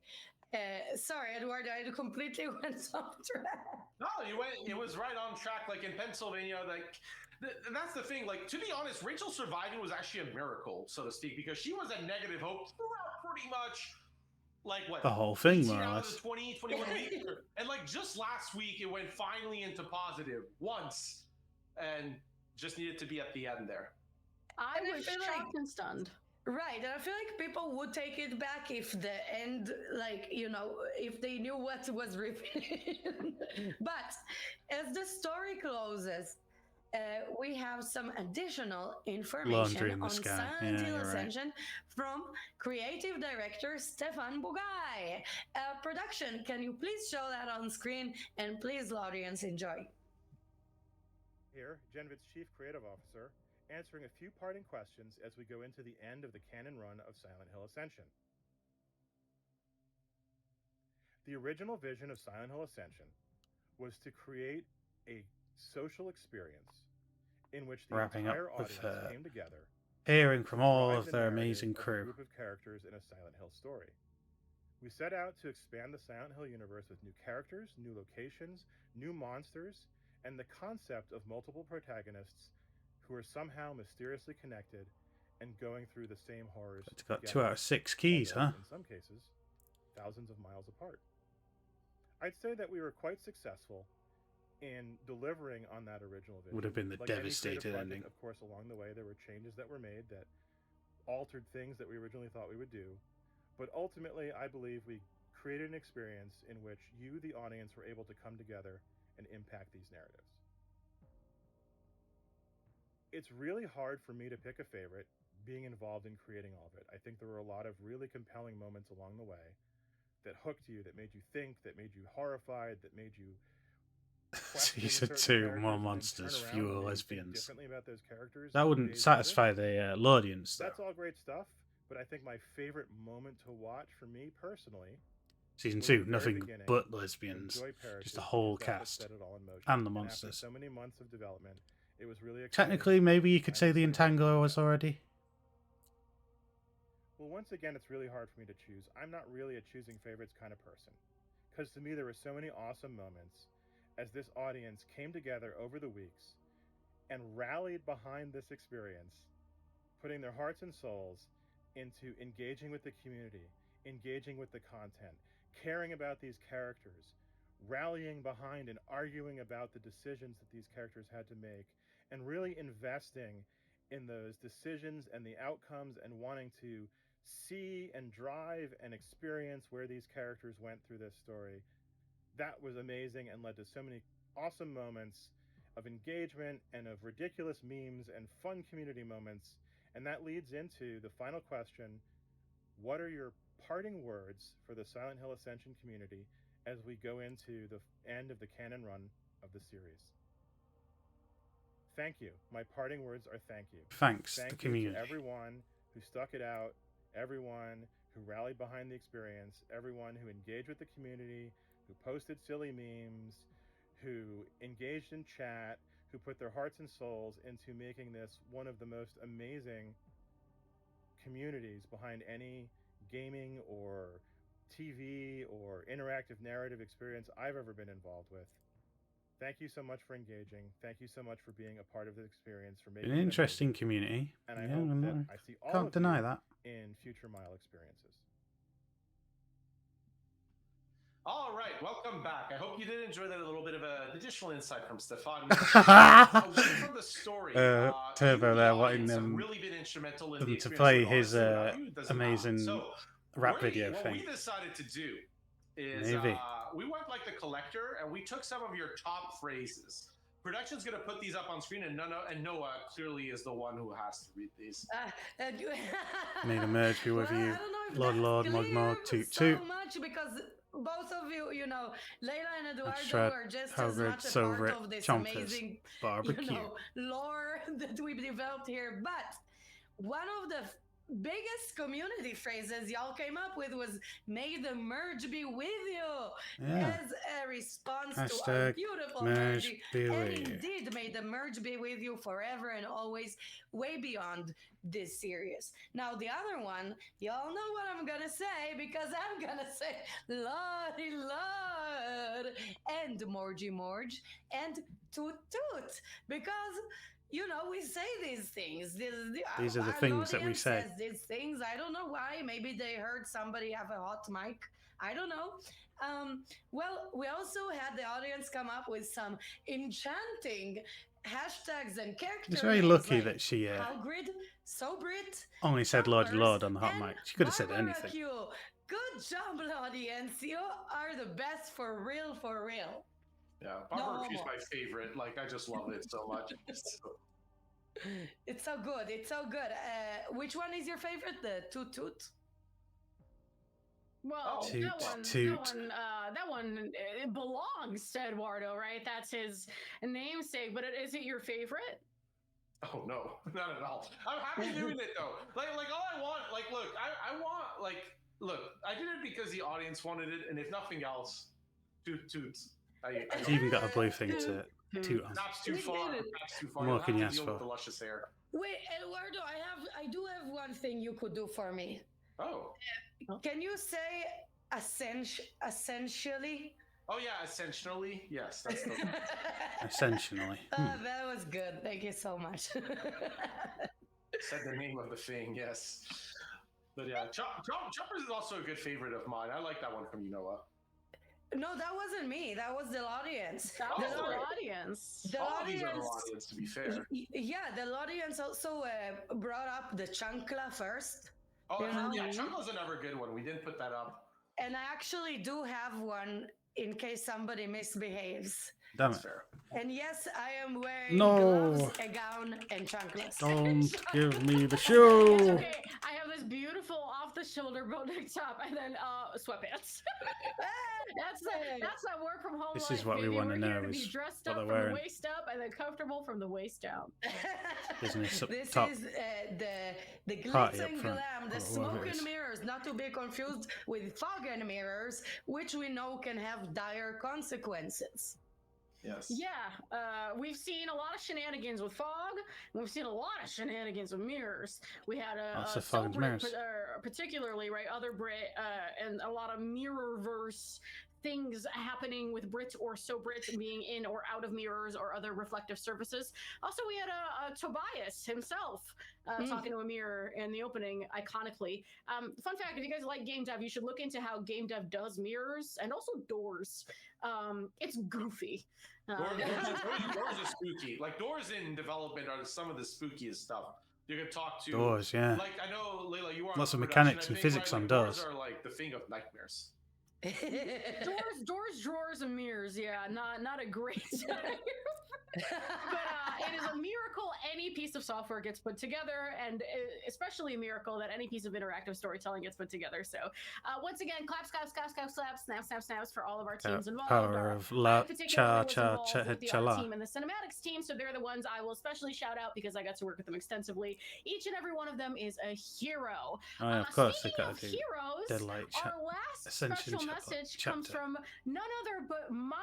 Speaker 6: Sorry, Eduardo, I completely went off track.
Speaker 3: No, it was right on track. Like in Pennsylvania, like that's the thing. Like, to be honest, Rachel surviving was actually a miracle, so to speak, because she was a negative hope throughout pretty much like what
Speaker 2: The whole thing,
Speaker 3: 18
Speaker 2: more or
Speaker 3: out of
Speaker 2: less.
Speaker 3: the 20, 21 weeks, and like just last week it went finally into positive once, and just needed to be at the end there.
Speaker 4: I was shocked and stunned.
Speaker 6: Right, and I feel like people would take it back if the end, like, if they knew what was revealed. But as the story closes, we have some additional information on Silent Hill Ascension from creative director Stefan Bugaj. Production, can you please show that on screen, and please, the audience, enjoy.
Speaker 14: Here, Genvid's chief creative officer, answering a few parting questions as we go into the end of the canon run of Silent Hill Ascension. The original vision of Silent Hill Ascension was to create a social experience in which the entire audience came together,
Speaker 2: hearing from all of their amazing crew.
Speaker 14: A group of characters in a Silent Hill story. We set out to expand the Silent Hill universe with new characters, new locations, new monsters, and the concept of multiple protagonists who are somehow mysteriously connected and going through the same horrors.
Speaker 2: It's got 2 out of 6 keys, huh?
Speaker 14: In some cases, thousands of miles apart. I'd say that we were quite successful in delivering on that original vision.
Speaker 2: Would have been the devastating ending.
Speaker 14: Of course, along the way, there were changes that were made that altered things that we originally thought we would do. But ultimately, I believe we created an experience in which you, the audience, were able to come together and impact these narratives. It's really hard for me to pick a favorite, being involved in creating all of it. I think there were a lot of really compelling moments along the way that hooked you, that made you think, that made you horrified, that made you
Speaker 2: Season 2, more monsters, fewer lesbians.
Speaker 14: About those characters
Speaker 2: that wouldn't satisfy the audience, though.
Speaker 14: That's all great stuff, but I think my favorite moment to watch for me personally,
Speaker 2: Season 2, nothing but lesbians, just the whole cast and the monsters.
Speaker 14: So many months of development, it was really exciting.
Speaker 2: Technically, maybe you could say the Entangler was already.
Speaker 14: Well, once again, it's really hard for me to choose. I'm not really a choosing favorites kind of person, because to me there were so many awesome moments as this audience came together over the weeks and rallied behind this experience, putting their hearts and souls into engaging with the community, engaging with the content, caring about these characters, rallying behind and arguing about the decisions that these characters had to make, and really investing in those decisions and the outcomes and wanting to see and drive and experience where these characters went through this story, that was amazing and led to so many awesome moments of engagement and of ridiculous memes and fun community moments. And that leads into the final question: what are your parting words for the Silent Hill Ascension community as we go into the end of the canon run of the series? Thank you. My parting words are thank you.
Speaker 2: Thanks,
Speaker 14: Thank
Speaker 2: the
Speaker 14: you
Speaker 2: community.
Speaker 14: to everyone who stuck it out, everyone who rallied behind the experience, everyone who engaged with the community, who posted silly memes, who engaged in chat, who put their hearts and souls into making this one of the most amazing communities behind any gaming or TV or interactive narrative experience I've ever been involved with. Thank you so much for engaging. Thank you so much for being a part of the experience, for making
Speaker 2: An
Speaker 14: it
Speaker 2: interesting
Speaker 14: amazing.
Speaker 2: community.
Speaker 14: And I
Speaker 2: Yeah,
Speaker 14: hope
Speaker 2: I'm
Speaker 14: that
Speaker 2: not-
Speaker 14: I see all
Speaker 2: can't
Speaker 14: of
Speaker 2: deny
Speaker 14: you
Speaker 2: that.
Speaker 14: in future Mile experiences.
Speaker 3: All right, welcome back. I hope you did enjoy that little bit of an additional insight from Stefan. Away from the story,
Speaker 2: Turbo
Speaker 3: you,
Speaker 2: there
Speaker 3: the
Speaker 2: wanting
Speaker 3: audience, have
Speaker 2: them,
Speaker 3: really been instrumental in
Speaker 2: them
Speaker 3: the
Speaker 2: to
Speaker 3: experience.
Speaker 2: play
Speaker 3: What
Speaker 2: his
Speaker 3: honestly about you doesn't matter.
Speaker 2: amazing
Speaker 3: So,
Speaker 2: rap video
Speaker 3: what
Speaker 2: thing.
Speaker 3: we decided to do is
Speaker 2: Maybe.
Speaker 3: we went like the collector and we took some of your top phrases. Production's going to put these up on screen, and Noah clearly is the one who has to read these.
Speaker 2: May the merge be with
Speaker 6: Well,
Speaker 2: you.
Speaker 6: I don't know if
Speaker 2: Lord,
Speaker 6: that's
Speaker 2: Lord, Mog,
Speaker 6: clear
Speaker 2: Mog, Toot,
Speaker 6: so
Speaker 2: Toot.
Speaker 6: much because both of you, you know, Layla and Eduardo
Speaker 2: Extra
Speaker 6: are just as
Speaker 2: Hagrid,
Speaker 6: much a part
Speaker 2: Silver,
Speaker 6: of this
Speaker 2: Chompers,
Speaker 6: amazing,
Speaker 2: Barbecue.
Speaker 6: you know, lore that we've developed here. But one of the biggest community phrases y'all came up with was "May the merge be with you,"
Speaker 2: Yeah.
Speaker 6: as a response to our
Speaker 2: Hashtag
Speaker 6: beautiful
Speaker 2: merge
Speaker 6: merge.
Speaker 2: be
Speaker 6: And
Speaker 2: with you.
Speaker 6: indeed, may the merge be with you forever and always, way beyond this series. Now, the other one, y'all know what I'm gonna say because I'm gonna say Lordy Lord and Morgy Morge and Toot Toot because you know, we say these things.
Speaker 2: These are the
Speaker 6: our
Speaker 2: things that we
Speaker 6: audience
Speaker 2: say.
Speaker 6: says these things. I don't know why. Maybe they heard somebody have a hot mic. I don't know. Well, we also had the audience come up with some enchanting hashtags and character
Speaker 2: It's very
Speaker 6: names
Speaker 2: lucky
Speaker 6: like
Speaker 2: that she
Speaker 6: Hagrid, Sobrit,
Speaker 2: only said Lord,
Speaker 6: Chompers,
Speaker 2: Lord on the hot
Speaker 6: and
Speaker 2: mic. She could have said anything.
Speaker 6: Barbecue. Good job, audience. You are the best for real, for real.
Speaker 3: Yeah,
Speaker 6: No
Speaker 3: Barbecue's
Speaker 6: homo.
Speaker 3: my favorite. Like, I just love it so much.
Speaker 6: It's so good. It's so good. Which one is your favorite? The Toot Toot?
Speaker 4: Well,
Speaker 2: Toot,
Speaker 4: that
Speaker 2: toot.
Speaker 4: one it belongs to Eduardo, right? That's his namesake. But is it your favorite?
Speaker 3: Oh no, not at all. I'm happy doing it though. Like all I want, like, look, I want, like, look, I did it because the audience wanted it, and if nothing else, toots. I
Speaker 2: It's even got a blue thing to toot on.
Speaker 3: Perhaps too far. Perhaps too far.
Speaker 2: What more
Speaker 3: You'll
Speaker 2: can you
Speaker 3: have to
Speaker 2: ask
Speaker 3: deal with
Speaker 2: for?
Speaker 3: the luscious hair.
Speaker 6: Wait, Eduardo, I do have one thing you could do for me.
Speaker 3: Oh.
Speaker 6: Can you say essentially?
Speaker 3: Oh yeah, essentially, yes. That's the
Speaker 2: Essentially.
Speaker 6: That was good. Thank you so much.
Speaker 3: said the name of the thing, yes. But yeah, Chompers is also a good favorite of mine. I like that one from you, Noah.
Speaker 6: No, that wasn't me. That was the audience.
Speaker 4: That was the audience.
Speaker 6: The
Speaker 3: All of these are the
Speaker 6: audience.
Speaker 3: audience, to be fair.
Speaker 6: Yeah, the audience also brought up the chancla first.
Speaker 3: Oh,
Speaker 6: You know?
Speaker 3: yeah, Chunkla's another good one. We didn't put that up.
Speaker 6: And I actually do have one in case somebody misbehaves.
Speaker 2: Damn it.
Speaker 3: Fair.
Speaker 6: And yes, I am wearing
Speaker 2: No.
Speaker 6: gloves, a gown, and chanclas.
Speaker 2: Don't give me the shoe.
Speaker 4: It's okay. I have this beautiful off-the-shoulder boat-neck top and then sweatpants. that's that work from home.
Speaker 2: This
Speaker 4: life,
Speaker 2: is what we
Speaker 4: baby.
Speaker 2: wanna
Speaker 4: We're here
Speaker 2: know
Speaker 4: to be
Speaker 2: is
Speaker 4: dressed
Speaker 2: what
Speaker 4: up
Speaker 2: they're
Speaker 4: from
Speaker 2: wearing.
Speaker 4: the waist up and then comfortable from the waist down.
Speaker 2: Business up
Speaker 6: This
Speaker 2: top.
Speaker 6: is the
Speaker 2: Party
Speaker 6: glitz
Speaker 2: up
Speaker 6: and
Speaker 2: front,
Speaker 6: glam, the
Speaker 2: or whatever
Speaker 6: smoke
Speaker 2: it
Speaker 6: and
Speaker 2: is.
Speaker 6: mirrors, not to be confused with fog and mirrors, which we know can have dire consequences.
Speaker 3: Yes.
Speaker 4: Yeah, we've seen a lot of shenanigans with fog. And we've seen a lot of shenanigans with mirrors. We had
Speaker 2: Lots of fog and
Speaker 4: Sobrit,
Speaker 2: mirrors.
Speaker 4: particularly, right? Other Brit and a lot of mirror-verse things happening with Brit or Sobrit being in or out of mirrors or other reflective surfaces. Also, we had Tobias himself talking to a mirror in the opening, iconically. Fun fact, if you guys like game dev, you should look into how game dev does mirrors and also doors. It's goofy.
Speaker 3: Doors are spooky. Like, doors in development are some of the spookiest stuff. You can talk to
Speaker 2: Doors, yeah.
Speaker 3: Like I know, Layla, you are
Speaker 2: Lots of
Speaker 3: on production,
Speaker 2: mechanics
Speaker 3: I
Speaker 2: and
Speaker 3: think,
Speaker 2: physics
Speaker 3: right?
Speaker 2: on
Speaker 3: Like,
Speaker 2: doors.
Speaker 3: are like the thing of nightmares.
Speaker 4: Doors, drawers, and mirrors. Yeah, not a great time. But it is a miracle any piece of software gets put together, and especially a miracle that any piece of interactive storytelling gets put together. So, once again, claps, snaps for all of our teams involved.
Speaker 2: Power of la cha cha cha
Speaker 4: with the
Speaker 2: cha
Speaker 4: art
Speaker 2: la.
Speaker 4: team and the cinematics team, so they're the ones I will especially shout out because I got to work with them extensively. Each and every one of them is a hero.
Speaker 2: Oh yeah, of course they
Speaker 4: Speaking
Speaker 2: got
Speaker 4: of
Speaker 2: to do
Speaker 4: heroes,
Speaker 2: Deadlight
Speaker 4: our last
Speaker 2: Ascension
Speaker 4: special message comes
Speaker 2: chapter.
Speaker 4: from none other but my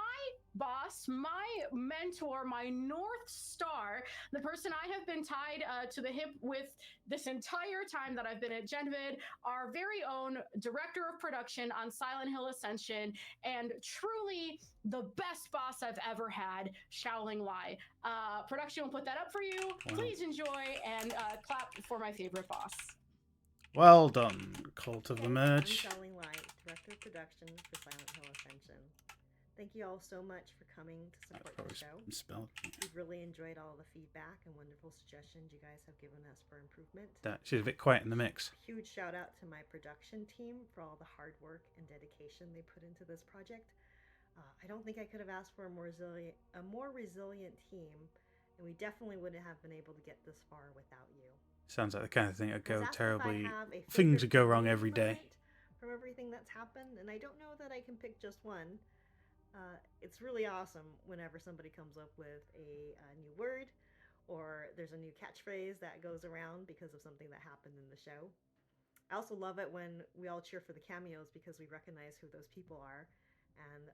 Speaker 4: boss, my mentor, my North Star, the person I have been tied to the hip with this entire time that I've been at GenVid, our very own director of production on Silent Hill Ascension, and truly the best boss I've ever had, Xiaoling Lai. Production will put that up for you.
Speaker 2: Wow.
Speaker 4: Please enjoy and clap for my favorite boss.
Speaker 2: Well done, Cult of the Merge.
Speaker 15: I'm Xiaoling Lai, Director of Production for Silent Hill Ascension. Thank you all so much for coming to support the show. We've really enjoyed all the feedback and wonderful suggestions you guys have given us for improvement.
Speaker 2: She's a bit quiet in the mix.
Speaker 15: Huge shout out to my production team for all the hard work and dedication they put into this project. I don't think I could have asked for a more resilient team, and we definitely wouldn't have been able to get this far without you.
Speaker 2: Sounds like the kind of thing that go
Speaker 15: I was asked
Speaker 2: terribly.
Speaker 15: if I have a
Speaker 2: Things
Speaker 15: favorite
Speaker 2: would go wrong
Speaker 15: moment
Speaker 2: every day.
Speaker 15: from everything that's happened, and I don't know that I can pick just one. It's really awesome whenever somebody comes up with a new word or there's a new catchphrase that goes around because of something that happened in the show. I also love it when we all cheer for the cameos because we recognize who those people are, and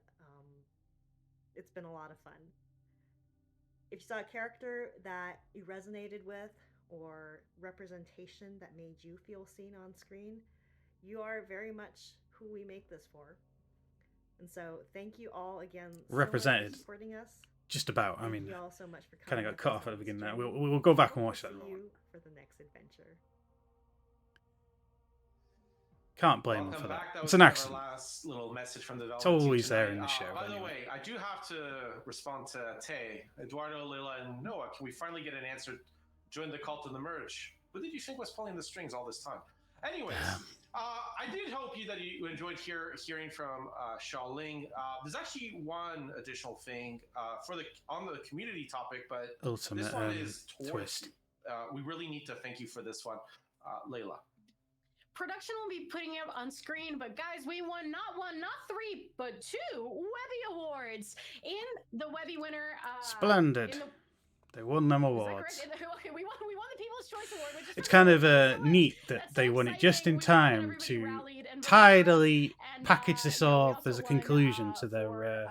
Speaker 15: it's been a lot of fun. If you saw a character that you resonated with or representation that made you feel seen on screen, you are very much who we make this for. And so, thank you all again
Speaker 2: Represented.
Speaker 15: so much for supporting us.
Speaker 2: Just about.
Speaker 15: Thank
Speaker 2: I mean,
Speaker 15: you all so much for
Speaker 2: kind of
Speaker 15: coming
Speaker 2: got
Speaker 15: with
Speaker 2: cut
Speaker 15: us
Speaker 2: off at the
Speaker 15: on this
Speaker 2: beginning there.
Speaker 15: journey.
Speaker 2: We'll go back and watch that.
Speaker 15: See you for the next adventure.
Speaker 2: Can't blame them
Speaker 3: Welcome
Speaker 2: for that.
Speaker 3: back.
Speaker 2: It's
Speaker 3: was
Speaker 2: an
Speaker 3: our
Speaker 2: accent.
Speaker 3: last little message from the
Speaker 2: It's
Speaker 3: development team
Speaker 2: always there
Speaker 3: tonight.
Speaker 2: in the show.
Speaker 3: By the
Speaker 2: Anyway.
Speaker 3: way, I do have to respond to Tay, Eduardo, Lila, and Noah. Can we finally get an answer? Join the cult of the merge. Who did you think was pulling the strings all this time? Anyways, I did hope that you enjoyed hearing from Xiaoling. There's actually one additional thing on the community topic, but
Speaker 2: Ultimate
Speaker 3: this one is towards.
Speaker 2: twist.
Speaker 3: We really need to thank you for this one, Layla.
Speaker 4: Production will be putting it on screen, but guys, we won not one, not three, but 2 Webby Awards. In the Webby winner,
Speaker 2: Splendid. They won them
Speaker 4: is that
Speaker 2: awards.
Speaker 4: correct? Okay, we won the People's Choice Award, which is
Speaker 2: It's kind of neat that they won it just in time to tidily package this off as a conclusion to their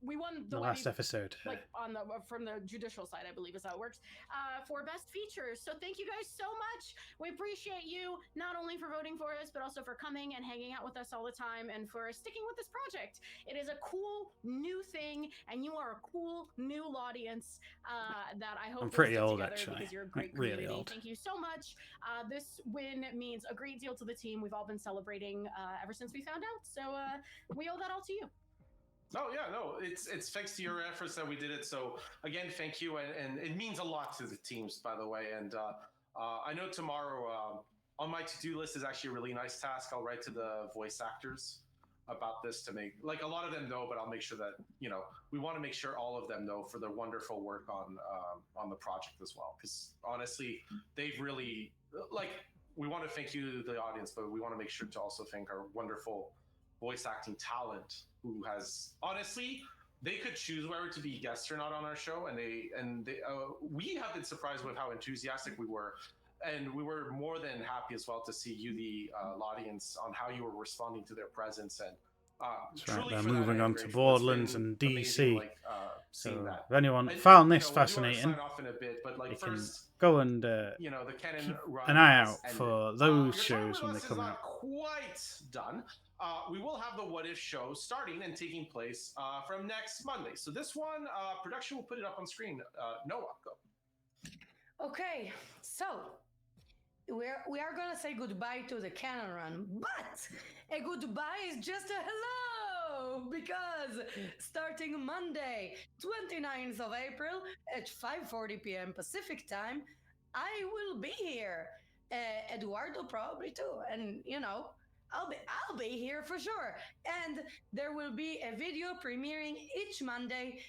Speaker 4: we won
Speaker 2: the last episode.
Speaker 4: like from the judicial side, I believe is how it works, for best features. So thank you guys so much. We appreciate you not only for voting for us, but also for coming and hanging out with us all the time and for sticking with this project. It is a cool new thing, and you are a cool new audience that I hope
Speaker 2: I'm
Speaker 4: will
Speaker 2: pretty
Speaker 4: stick
Speaker 2: old,
Speaker 4: together
Speaker 2: actually.
Speaker 4: because you're a great
Speaker 2: Really
Speaker 4: community.
Speaker 2: old.
Speaker 4: Thank you so much. This win means a great deal to the team. We've all been celebrating ever since we found out. So we owe that all to you.
Speaker 3: Oh yeah, no, it's thanks to your efforts that we did it. So again, thank you, and it means a lot to the teams, by the way. And I know tomorrow on my to-do list is actually a really nice task. I'll write to the voice actors about this to make, like, a lot of them know, but I'll make sure that we want to make sure all of them know for their wonderful work on the project as well. Because honestly, they've really we want to thank you, the audience, but we want to make sure to also thank our wonderful voice acting talent who has honestly they could choose whether to be guests or not on our show, and we have been surprised with how enthusiastic we were, and we were more than happy as well to see you, the audience, on how you were responding to their presence. And
Speaker 2: That's right.
Speaker 3: truly
Speaker 2: They're
Speaker 3: for that,
Speaker 2: moving
Speaker 3: I'm
Speaker 2: on to
Speaker 3: grateful. It's
Speaker 2: Borderlands
Speaker 3: been
Speaker 2: and DC.
Speaker 3: amazing, seeing
Speaker 2: So
Speaker 3: that.
Speaker 2: if anyone
Speaker 3: And,
Speaker 2: found this
Speaker 3: we'll do our
Speaker 2: fascinating,
Speaker 3: sign off in a bit, but
Speaker 2: they can
Speaker 3: first,
Speaker 2: go and
Speaker 3: the canon
Speaker 2: keep
Speaker 3: run
Speaker 2: an eye
Speaker 3: has
Speaker 2: out
Speaker 3: ended.
Speaker 2: for
Speaker 3: Your
Speaker 2: those
Speaker 3: time
Speaker 2: shows
Speaker 3: with
Speaker 2: when they
Speaker 3: us is
Speaker 2: come
Speaker 3: not
Speaker 2: out.
Speaker 3: quite done. We will have the What If show starting and taking place from next Monday. So this one, production will put it up on screen. Noah, go.
Speaker 6: Okay, so we are gonna say goodbye to the canon run, but a goodbye is just a hello, because starting Monday, 29th of April at 5:40 p.m. Pacific time, I will be here. Eduardo probably too, and I'll be here for sure. And there will be a video premiering each Monday,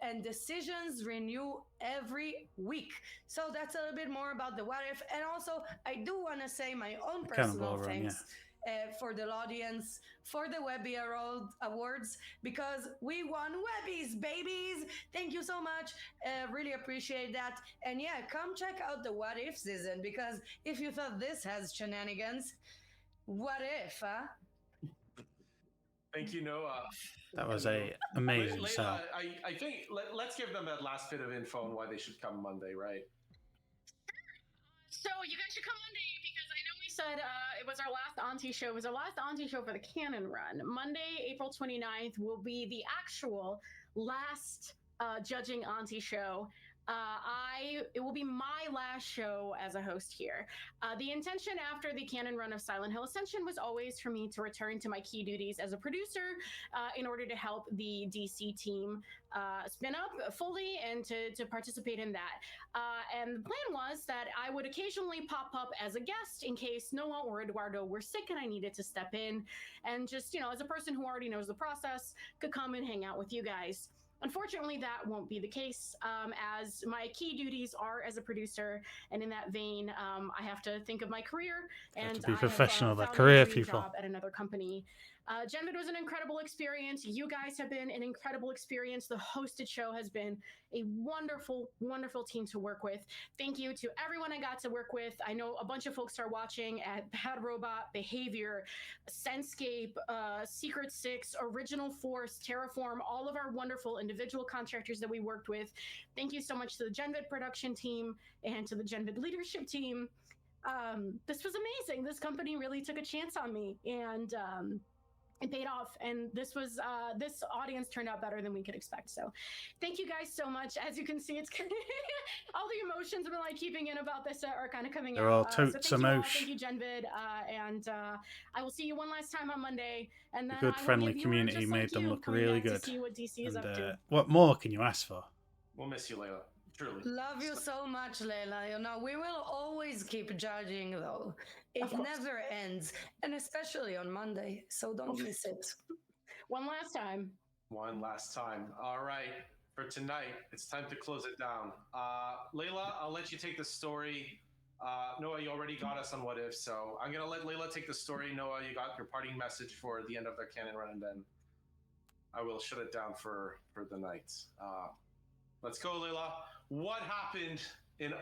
Speaker 6: and decisions renew every week. So that's a little bit more about the what if. And also, I do want to say my own
Speaker 2: The Cannonball
Speaker 6: personal
Speaker 2: Run,
Speaker 6: thanks for the audience, for the Webby Awards, because we won Webbies, babies. Thank you so much. Really appreciate that. And yeah, come check out the What If season, because if you thought this has shenanigans, what if, huh?
Speaker 3: Thank you, Noah.
Speaker 2: That was a amazing
Speaker 3: Layla,
Speaker 2: sell.
Speaker 3: I think let's give them that last bit of info on why they should come Monday, right?
Speaker 4: So you guys should come Monday because I know we said it was our last Auntie show. It was our last Auntie show for the Canon Run. Monday, April 29th will be the actual last judging Auntie show. It will be my last show as a host here. The intention after the canon run of Silent Hill Ascension was always for me to return to my key duties as a producer in order to help the DC team spin up fully and to participate in that. And the plan was that I would occasionally pop up as a guest in case Noah or Eduardo were sick and I needed to step in, and just, as a person who already knows the process, could come and hang out with you guys. Unfortunately, that won't be the case, as my key duties are as a producer, and in that vein, I have to think of my career, and
Speaker 2: to be professional,
Speaker 4: I have,
Speaker 2: like
Speaker 4: found
Speaker 2: career
Speaker 4: a dream
Speaker 2: people.
Speaker 4: job at another company. Genvid was an incredible experience. You guys have been an incredible experience. The hosted show has been a wonderful, wonderful team to work with. Thank you to everyone I got to work with. I know a bunch of folks are watching at Bad Robot, Behavior, Senscape, Secret Six, Original Force, Terraform, all of our wonderful individual contractors that we worked with. Thank you so much to the Genvid production team and to the Genvid leadership team. This was amazing. This company really took a chance on me, and it paid off, and this audience turned out better than we could expect. So thank you guys so much. As you can see, it's kind of all the emotions I've been like keeping in about this are kind of coming
Speaker 2: They're
Speaker 4: out.
Speaker 2: all totes
Speaker 4: so
Speaker 2: emotion.
Speaker 4: thank you, Genvid, and I will see you one last time on Monday. And then
Speaker 2: The good,
Speaker 4: I will
Speaker 2: friendly
Speaker 4: be a viewer
Speaker 2: community
Speaker 4: just
Speaker 2: made
Speaker 4: like
Speaker 2: them
Speaker 4: you,
Speaker 2: look
Speaker 4: coming
Speaker 2: really
Speaker 4: back
Speaker 2: good.
Speaker 4: to see what DC is
Speaker 2: And
Speaker 4: up to.
Speaker 2: what more can you ask for?
Speaker 3: We'll miss you, Layla. Truly.
Speaker 6: Love you so much, Layla. We will always keep judging, though. It never ends, and especially on Monday, so don't miss it.
Speaker 4: One last time.
Speaker 3: One last time. All right. For tonight, it's time to close it down. Layla, I'll let you take the story. Noah, you already got us on What If, so I'm going to let Layla take the story. Noah, you got your parting message for the end of their canon run, and then I will shut it down for the night. Let's go, Layla. What happened in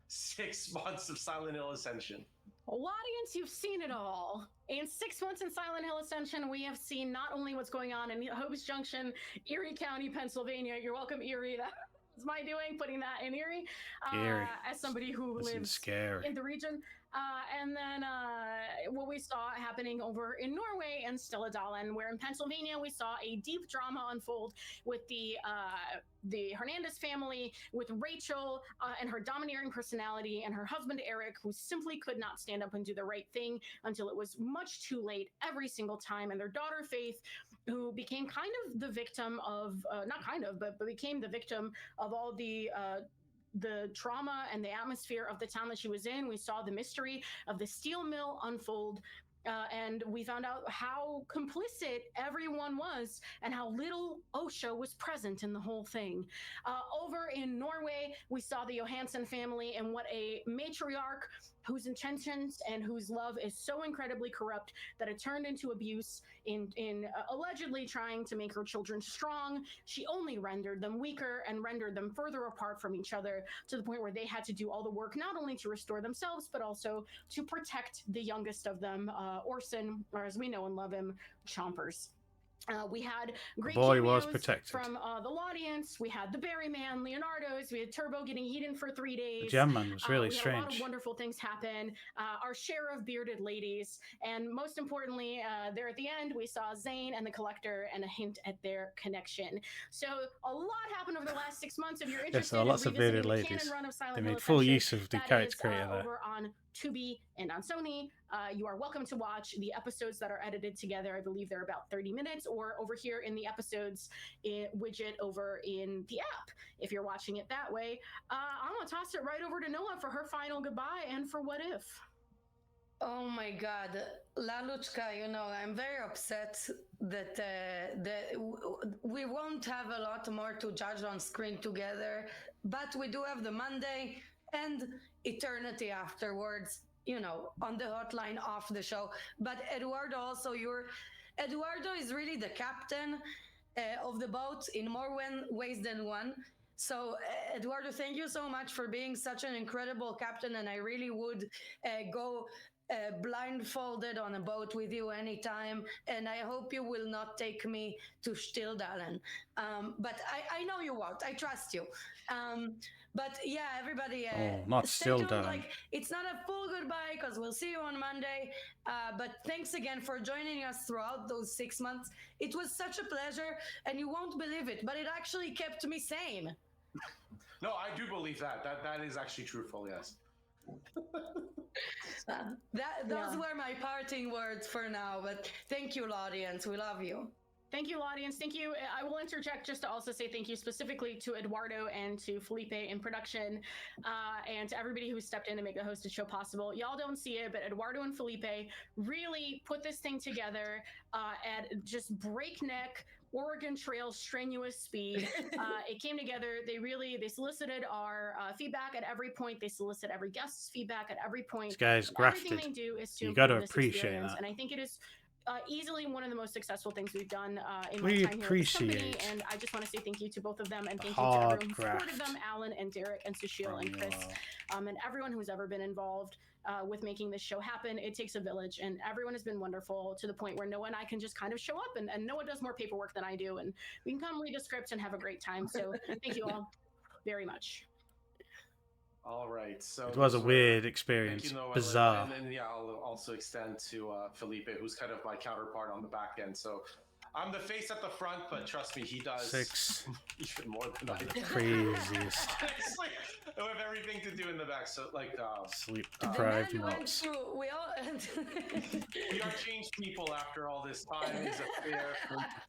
Speaker 3: 6 months of Silent Hill Ascension?
Speaker 4: Audience, you've seen it all. In 6 months in Silent Hill Ascension, we have seen not only what's going on in Hopes Junction, Erie County, Pennsylvania. You're welcome, Erie. That was my doing, putting that in Erie. As somebody who lives in the region. And then what we saw happening over in Norway and Stillidalen, where in Pennsylvania we saw a deep drama unfold with the Hernandez family, with Rachel and her domineering personality, and her husband Eric, who simply could not stand up and do the right thing until it was much too late every single time, and their daughter Faith, who became kind of the victim of but became the victim of all the trauma and the atmosphere of the town that she was in. We saw the mystery of the steel mill unfold. And we found out how complicit everyone was and how little OSHA was present in the whole thing. Over in Norway, we saw the Johansson family and what a matriarch whose intentions and whose love is so incredibly corrupt that it turned into abuse in allegedly trying to make her children strong. She only rendered them weaker and rendered them further apart from each other, to the point where they had to do all the work, not only to restore themselves, but also to protect the youngest of them, Orson, or as we know and love him, Chompers. We had great cameos from the audience. We had the Berryman, Leonardo's. We had Turbo getting eaten for 3 days.
Speaker 2: The Jam Man was really
Speaker 4: we
Speaker 2: strange.
Speaker 4: Had a lot of wonderful things happen. Our share of bearded ladies, and most importantly, there at the end, we saw Zane and the Collector, and a hint at their connection. So a lot happened over the last 6 months. If you're interested
Speaker 2: lots
Speaker 4: in
Speaker 2: of bearded
Speaker 4: revisiting the
Speaker 2: ladies.
Speaker 4: canon run of Silent
Speaker 2: They
Speaker 4: Hill
Speaker 2: made full
Speaker 4: Ascension,
Speaker 2: use of the
Speaker 4: that
Speaker 2: character
Speaker 4: is,
Speaker 2: creator there.
Speaker 4: over on Tubi and on Sony. You are welcome to watch the episodes that are edited together. I believe they're about 30 minutes, or over here in the episodes widget over in the app, if you're watching it that way. I'm going to toss it right over to Noah for her final goodbye and for What If.
Speaker 6: Oh my God, Laluchka, you know, I'm very upset that we won't have a lot more to judge on screen together, but we do have the Monday and eternity afterwards, you know, on the hotline off the show. But Eduardo, also, Eduardo is really the captain of the boat in more ways than one. So, Eduardo, thank you so much for being such an incredible captain, and I really would go blindfolded on a boat with you anytime, and I hope you will not take me to Stilldalen. But I know you won't. I trust you. But yeah, everybody,
Speaker 2: not
Speaker 6: stay tuned.
Speaker 2: Stilldalen.
Speaker 6: Like, it's not a full goodbye because we'll see you on Monday. But thanks again for joining us throughout those 6 months. It was such a pleasure, and you won't believe it, but it actually kept me sane.
Speaker 3: No, I do believe that. That is actually truthful, yes.
Speaker 6: Those were my parting words for now, but thank you, audience. We love you.
Speaker 4: Thank you, audience. Thank you. I will interject just to also say thank you specifically to Eduardo and to Felipe in production, and to everybody who stepped in to make the hosted show possible. Y'all don't see it, but Eduardo and Felipe really put this thing together at just breakneck Oregon Trail strenuous speed. It came together. They solicited our feedback at every point. They solicit every guest's feedback at every point.
Speaker 2: This guy's grafted.
Speaker 4: Everything they do is to
Speaker 2: you got to
Speaker 4: improve this
Speaker 2: appreciate
Speaker 4: experience.
Speaker 2: that.
Speaker 4: And I think it is easily one of the most successful things we've done in
Speaker 2: We
Speaker 4: my time here at this company.
Speaker 2: appreciate
Speaker 4: And I just want to say thank you to both of them, and thank you to
Speaker 2: hard
Speaker 4: everyone who supported
Speaker 2: graft
Speaker 4: them, Alan and Derek and Sushil and Chris, and everyone who's ever been involved with making this show happen. It takes a village, and everyone has been wonderful to the point where Noah and I can just kind of show up, and Noah does more paperwork than I do, and we can come read a script and have a great time. So thank you all very much.
Speaker 3: All right. So
Speaker 2: it was a
Speaker 3: those
Speaker 2: weird
Speaker 3: were-
Speaker 2: experience.
Speaker 3: thank you, Noah.
Speaker 2: Bizarre.
Speaker 3: And then, yeah, I'll also extend to Felipe, who's kind of my counterpart on the back end. So I'm the face at the front, but trust me, he does
Speaker 2: 6
Speaker 3: even more than I do.
Speaker 2: craziest.
Speaker 3: Honestly, with everything to do in the back. So, like,
Speaker 2: Sleep
Speaker 6: The man
Speaker 2: deprived
Speaker 6: went
Speaker 2: mobs.
Speaker 6: through, we all.
Speaker 3: we are changed people after all this time. Is a fair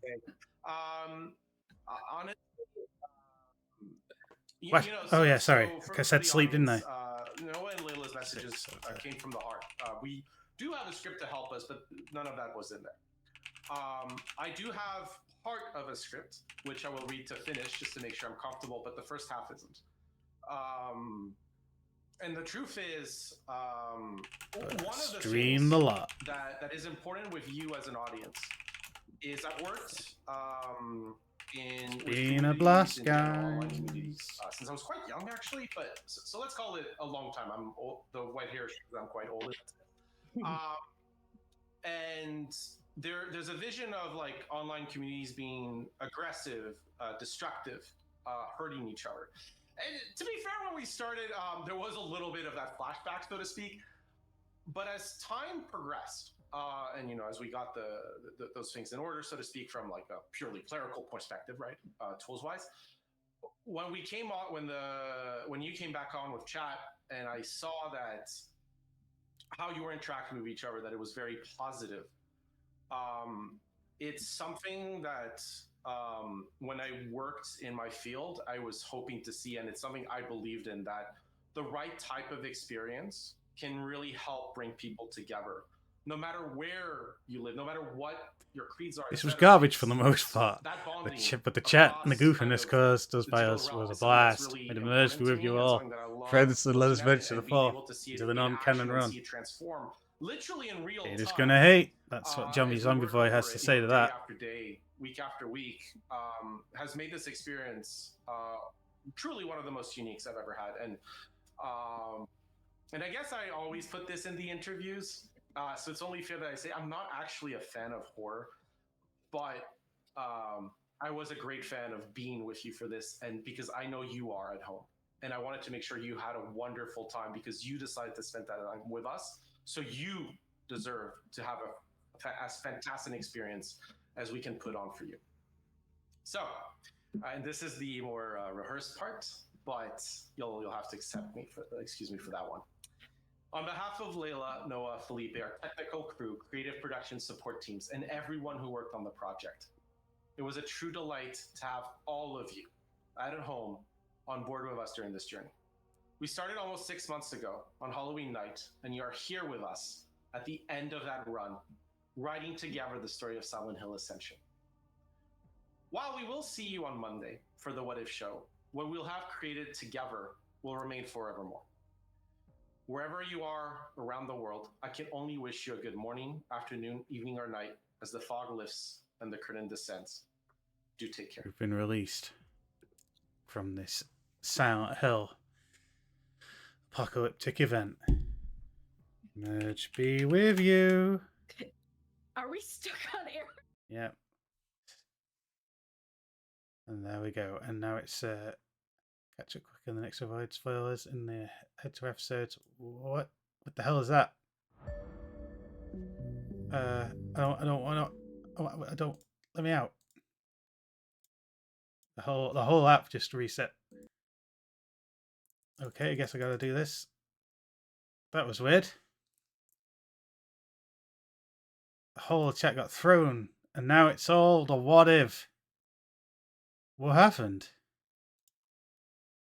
Speaker 3: thing. Honestly,
Speaker 2: What? Oh, yeah, sorry.
Speaker 3: for
Speaker 2: I said
Speaker 3: the
Speaker 2: sleep, didn't I?
Speaker 3: Noah and Layla's messages came from the heart. We do have a script to help us, but none of that was in there. I do have part of a script, which I will read to finish just to make sure I'm comfortable, but the first half isn't. And the truth is, one of the
Speaker 2: Stream
Speaker 3: things
Speaker 2: the lot.
Speaker 3: that is important with you as an audience is I've worked with
Speaker 2: Been a
Speaker 3: communities
Speaker 2: blast,
Speaker 3: in general, online
Speaker 2: guys.
Speaker 3: communities, since I was quite young, actually. But so let's call it a long time. I'm old, the white hair. I'm quite old. And there's a vision of like online communities being aggressive, destructive, hurting each other. And to be fair, when we started, there was a little bit of that flashback, so to speak. But as time progressed, and as we got those things in order, so to speak, from like a purely clerical perspective, right, tools wise, when we came on, when you came back on with chat, and I saw that how you were interacting with each other, that it was very positive. It's something that when I worked in my field, I was hoping to see, and it's something I believed in, that the right type of experience can really help bring people together, no matter where you live, no matter what your creeds are.
Speaker 2: This was garbage for the most part.
Speaker 3: That bonding
Speaker 2: But the chat and the
Speaker 3: across
Speaker 2: goofiness
Speaker 3: kind of
Speaker 2: caused us by
Speaker 3: digital
Speaker 2: us was
Speaker 3: realm
Speaker 2: a
Speaker 3: is something that's
Speaker 2: blast.
Speaker 3: really
Speaker 2: It
Speaker 3: important
Speaker 2: immersed
Speaker 3: to
Speaker 2: with
Speaker 3: me
Speaker 2: you
Speaker 3: and
Speaker 2: all.
Speaker 3: something that I love
Speaker 2: Friends, let us
Speaker 3: looking at it
Speaker 2: venture the
Speaker 3: and being able
Speaker 2: fall
Speaker 3: to see it
Speaker 2: into the
Speaker 3: in
Speaker 2: non-canon
Speaker 3: action and
Speaker 2: run.
Speaker 3: see it transform, literally in real
Speaker 2: Haters
Speaker 3: time.
Speaker 2: gonna hate. That's what Jumpy
Speaker 3: as we
Speaker 2: Zombie
Speaker 3: work
Speaker 2: Boy
Speaker 3: over
Speaker 2: has to
Speaker 3: it,
Speaker 2: say to
Speaker 3: day
Speaker 2: that.
Speaker 3: after day, week after week, has made this experience truly one of the most uniques I've ever had. And I guess I always put this in the interviews, so it's only fair that I say I'm not actually a fan of horror, but I was a great fan of being with you for this, and because I know you are at home, and I wanted to make sure you had a wonderful time because you decided to spend that time with us, so you deserve to have as fantastic an experience as we can put on for you. So, and this is the more rehearsed part, but you'll have to excuse me for that one. On behalf of Layla, Noah, Felipe, our technical crew, creative production support teams, and everyone who worked on the project, it was a true delight to have all of you at home on board with us during this journey. We started almost 6 months ago on Halloween night, and you are here with us at the end of that run, writing together the story of Silent Hill Ascension. While we will see you on Monday for the What If show, what we'll have created together will remain forevermore. Wherever you are around the world, I can only wish you a good morning, afternoon, evening, or night as the fog lifts and the curtain descends. Do take care.
Speaker 2: We've been released from this Silent Hill apocalyptic event. Merge be with you.
Speaker 4: Are we stuck on air?
Speaker 2: Yep. And there we go. And now it's catch up quick in the next avoid spoilers in the head to episodes. What the hell is that? I don't let me out. The whole app just reset. Okay, I guess I gotta do this. That was weird. The whole chat got thrown, and now it's all the what if. What happened?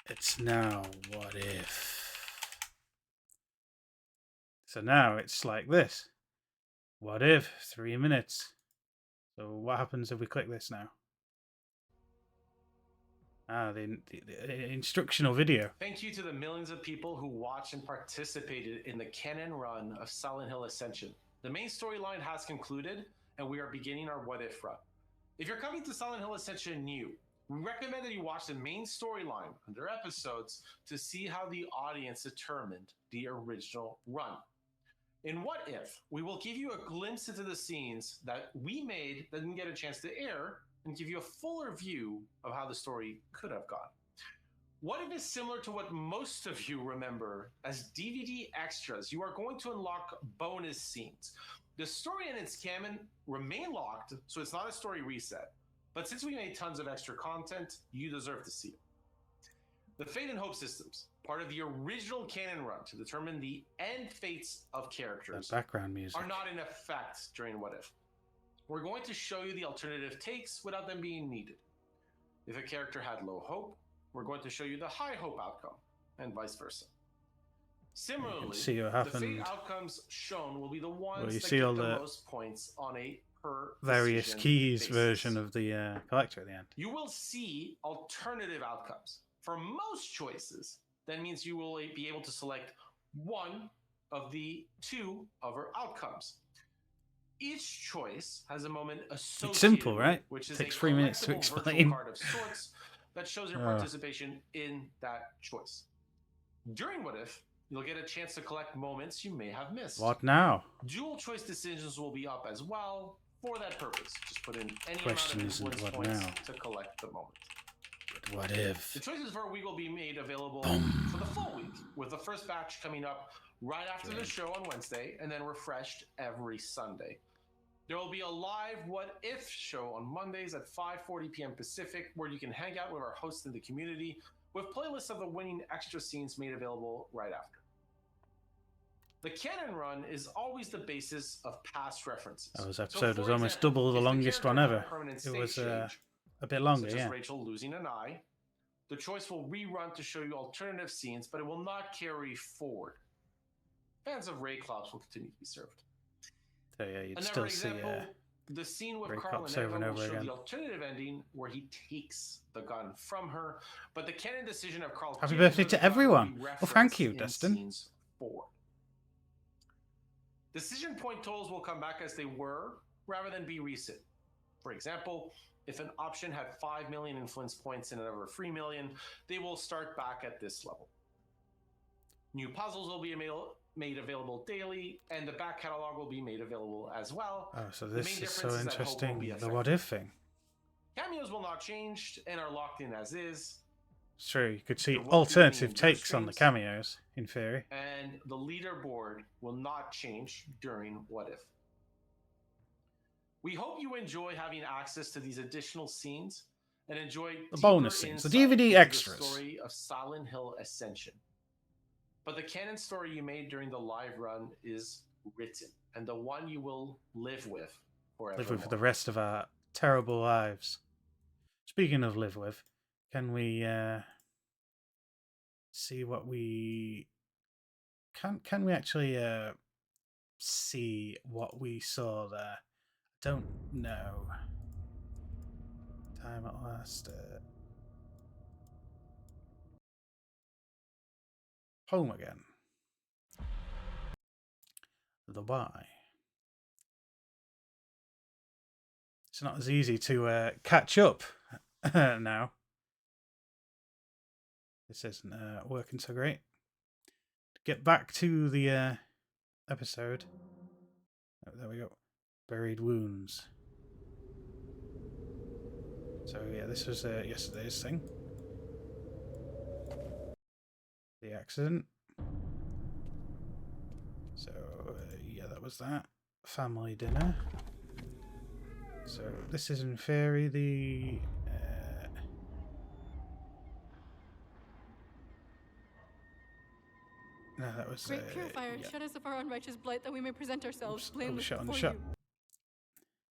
Speaker 2: It's now what if. So now it's like this. What if 3 minutes? So what happens if we click this now? Ah, the instructional video.
Speaker 3: Thank you to the millions of people who watched and participated in the canon run of Silent Hill Ascension. The main storyline has concluded, and we are beginning our What If run. If you're coming to Silent Hill Ascension new, we recommend that you watch the main storyline under episodes to see how the audience determined the original run. In What If, we will give you a glimpse into the scenes that we made that didn't get a chance to air and give you a fuller view of how the story could have gone. What If is similar to what most of you remember as DVD extras. You are going to unlock bonus scenes. The story and its canon remain locked, so it's not a story reset. But since we made tons of extra content, you deserve to see it. The Fate and Hope systems, part of the original canon run to determine the end fates of characters,
Speaker 2: that background music,
Speaker 3: are not in effect during What If. We're going to show you the alternative takes without them being needed. If a character had low hope, we're going to show you the high hope outcome, and vice versa. Similarly,
Speaker 2: see what
Speaker 3: the
Speaker 2: happened.
Speaker 3: fate outcomes shown will be the ones
Speaker 2: you
Speaker 3: that
Speaker 2: see
Speaker 3: get
Speaker 2: all
Speaker 3: the
Speaker 2: the
Speaker 3: most points on a per
Speaker 2: various
Speaker 3: decision
Speaker 2: keys
Speaker 3: basis.
Speaker 2: version of the collector at the end.
Speaker 3: You will see alternative outcomes. For most choices, that means you will be able to select one of the two other outcomes. Each choice has a moment associated
Speaker 2: It's simple, right?
Speaker 3: Which is
Speaker 2: Takes
Speaker 3: a
Speaker 2: 3 minutes to
Speaker 3: collectible virtual
Speaker 2: explain.
Speaker 3: card of sorts that shows your participation in that choice. During What If, you'll get a chance to collect moments you may have missed.
Speaker 2: What now?
Speaker 3: Dual choice decisions will be up as well for that purpose. Just put in any
Speaker 2: Question
Speaker 3: amount of
Speaker 2: isn't
Speaker 3: influence
Speaker 2: what
Speaker 3: points
Speaker 2: now.
Speaker 3: to collect the moment.
Speaker 2: But what if?
Speaker 3: The choices for a week will be made available for the full week, with the first batch coming up right after the show on Wednesday, and then refreshed every Sunday. There will be a live What If show on Mondays at 5:40 p.m. Pacific, where you can hang out with our hosts in the community, with playlists of the winning extra scenes made available right after. The canon run is always the basis of past references.
Speaker 2: This episode was
Speaker 3: for
Speaker 2: almost
Speaker 3: example,
Speaker 2: double the
Speaker 3: if
Speaker 2: longest
Speaker 3: character
Speaker 2: one
Speaker 3: had a
Speaker 2: ever.
Speaker 3: permanent
Speaker 2: It
Speaker 3: stage
Speaker 2: was
Speaker 3: change,
Speaker 2: a bit longer,
Speaker 3: such
Speaker 2: yeah.
Speaker 3: as Rachel losing an eye, the choice will rerun to show you alternative scenes, but it will not carry forward. Fans of Rayclops will continue to be served.
Speaker 2: So yeah, you'd
Speaker 3: Another
Speaker 2: still
Speaker 3: example,
Speaker 2: see
Speaker 3: the scene with
Speaker 2: Ray
Speaker 3: Carl
Speaker 2: Cops
Speaker 3: and
Speaker 2: over and
Speaker 3: Eva will
Speaker 2: over
Speaker 3: show
Speaker 2: again.
Speaker 3: the alternative ending where he takes the gun from her, but the canon decision of Carl
Speaker 2: Happy
Speaker 3: giving
Speaker 2: birthday
Speaker 3: her
Speaker 2: to
Speaker 3: the gun will
Speaker 2: everyone.
Speaker 3: be
Speaker 2: Well, thank you,
Speaker 3: referenced
Speaker 2: Dustin.
Speaker 3: in scenes forward. Decision point totals will come back as they were, rather than be reset. For example, if an option had 5 million influence points and another 3 million, they will start back at this level. New puzzles will be made available daily, and the back catalog will be made available as well.
Speaker 2: Oh, so
Speaker 3: The
Speaker 2: this
Speaker 3: main
Speaker 2: is
Speaker 3: difference
Speaker 2: so
Speaker 3: is that hope will
Speaker 2: interesting.
Speaker 3: be
Speaker 2: The
Speaker 3: affected.
Speaker 2: what if thing.
Speaker 3: Cameos will not change and are locked in as is,
Speaker 2: It's true. You could see
Speaker 3: There won't be
Speaker 2: alternative
Speaker 3: any
Speaker 2: takes on the
Speaker 3: streams.
Speaker 2: cameos, in theory.
Speaker 3: and the leaderboard will not change during What If. We hope you enjoy having access to these additional scenes and enjoy
Speaker 2: The
Speaker 3: deeper
Speaker 2: bonus scenes, the
Speaker 3: insight
Speaker 2: DVD
Speaker 3: into
Speaker 2: extras.
Speaker 3: The story of Silent Hill Ascension. but the canon story you made during the live run is written, and the one you will live with forever.
Speaker 2: Live with for the rest of our terrible lives. Speaking of live with, can we see what we can we actually see what we saw there? Don't know. Time at last. Home again. The why. It's not as easy to catch up now. This isn't working so great. Get back to the episode. Oh, there we go. Buried wounds. So yeah, this was yesterday's thing. The accident. So yeah, that was that. Family dinner. So this is in theory the no, that was
Speaker 8: Great Purifier,
Speaker 2: yeah.
Speaker 8: shed us of our unrighteous blight that we may present ourselves
Speaker 2: Oops,
Speaker 8: blameless
Speaker 2: shot on the
Speaker 8: before
Speaker 2: shot.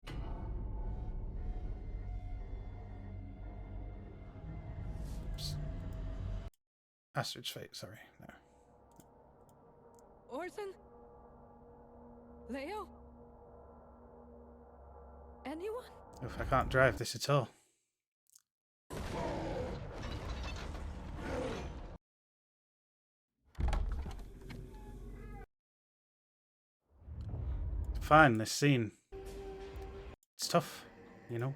Speaker 8: you.
Speaker 2: Oops. Astrid's fate, sorry. No.
Speaker 8: Orson? Leo? Anyone?
Speaker 2: Oof, I can't drive this at all. Fine, this scene. It's tough, you know.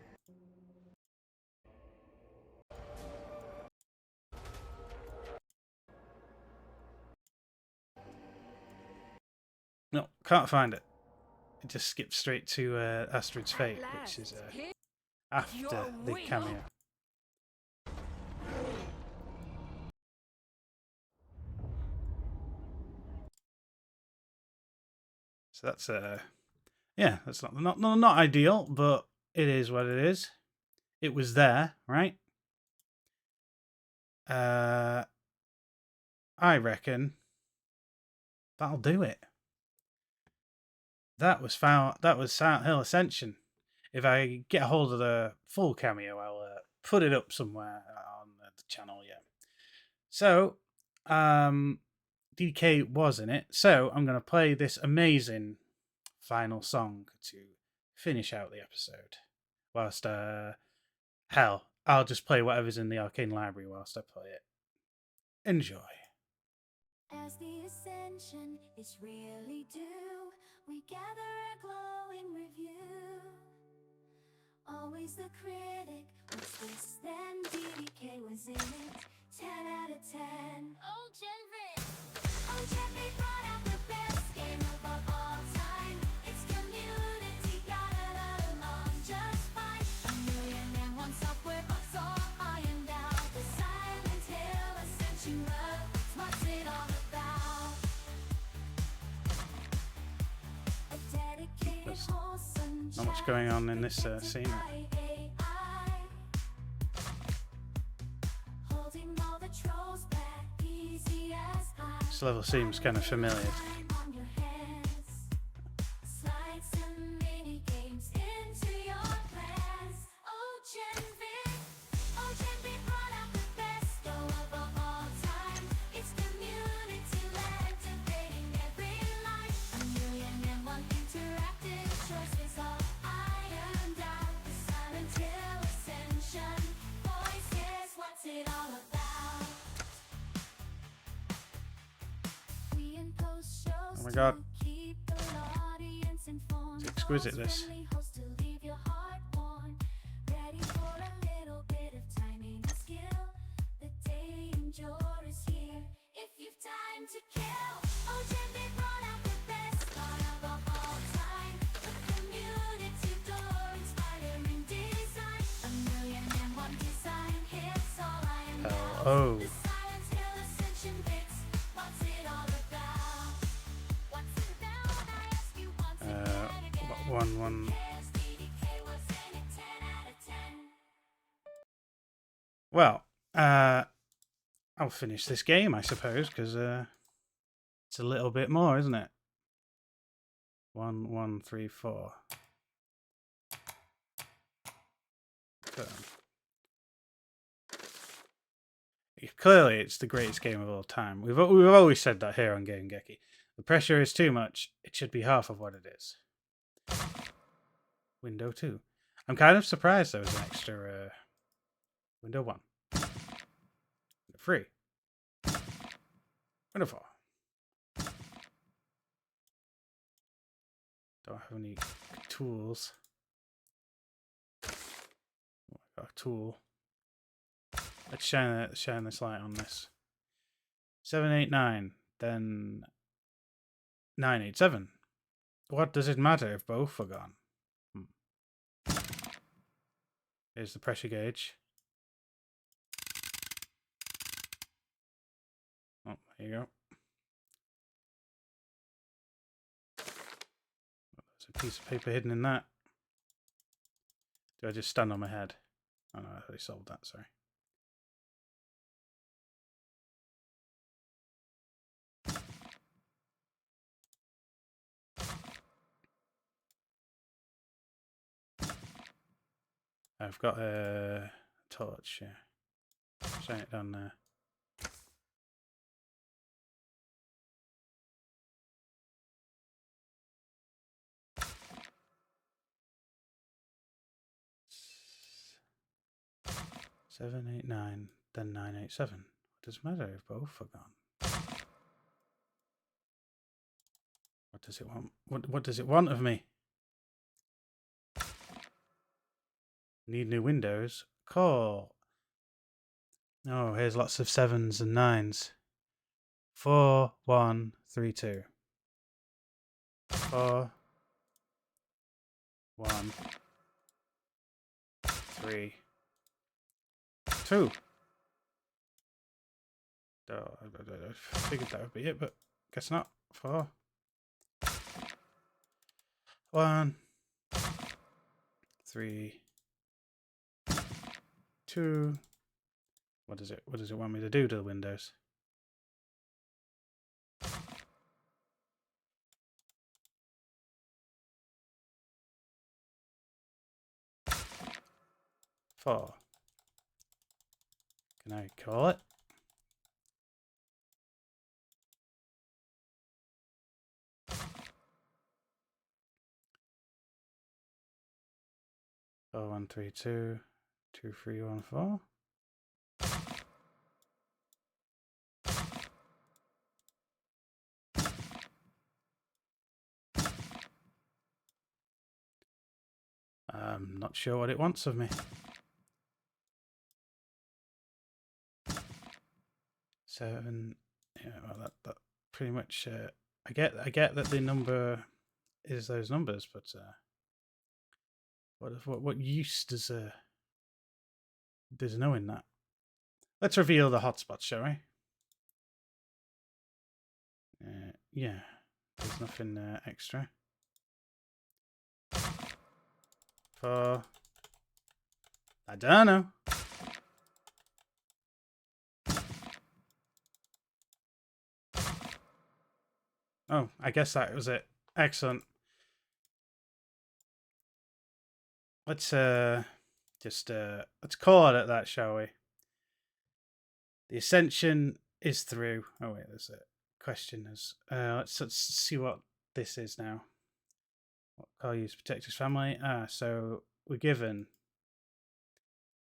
Speaker 2: No, can't find it. It just skips straight to Astrid's fate, which is after the cameo. So that's yeah, that's not ideal, but it is what it is. It was there, right? I reckon that'll do it. That was Silent Hill Ascension. If I get a hold of the full cameo, I'll put it up somewhere on the channel. Yeah. So, DK was in it. So I'm going to play this amazing final song to finish out the episode. Whilst, hell, I'll just play whatever's in the Arcane Library whilst I play it. Enjoy.
Speaker 16: As the Ascension is really due, we gather a glowing review. Always the critic, what's this then? DDK was in it, 10 out of 10. Oh, Genvin! Oh, Genvin brought out the best game of all time. Its community got it along just fine. 1,000,001 software bugs all ironed out. The Silent Hill Ascension love, what's it all about? A dedicated, wholesome
Speaker 2: Not much going on in this scene. This level seems kind of familiar. Oh my god. It's exquisite, this. Oh. One. Well, I'll finish this game, I suppose, because It's a little bit more, isn't it? 1, 1, 3, 4. So, clearly, it's the greatest game of all time. We've always said that here on Game-Geki. The pressure is too much. It should be half of what it is. Window 2. I'm kind of surprised there was an extra window 1. Window 3. Window 4. Don't have any tools. Oh, I got a tool. Let's shine this light on this. 789, then 987. What does it matter if both are gone? Here's the pressure gauge. Oh, there you go. There's a piece of paper hidden in that. Do I just stand on my head? Oh no, I already solved that, sorry. I've got a torch here. Shine it down there. Seven, 8, 9, then 987. What does it matter if both are gone? What does it want? What does it want of me? Need new windows? Cool. Oh, here's lots of 7s and 9s. 4, 1, 3, 2. 4, 1, 3, 2. Oh, I figured that would be it, but guess not. 4, 1, 3, 2. What does it want me to do to the windows? Four. Can I call it? Oh, 1, 3, 2, 2, 3, 1, 4. I'm not sure what it wants of me. 7. Yeah, well, that pretty much. I get that the number is those numbers, but what use does knowing that? Let's reveal the hotspots, shall we? Yeah, there's nothing extra. 4. I don't know. Oh, I guess that was it. Excellent. Let's let's call it at that, shall we? The Ascension is through. Oh wait, there's a question. Let's see what this is now. What Carl used to protect his family? So we're given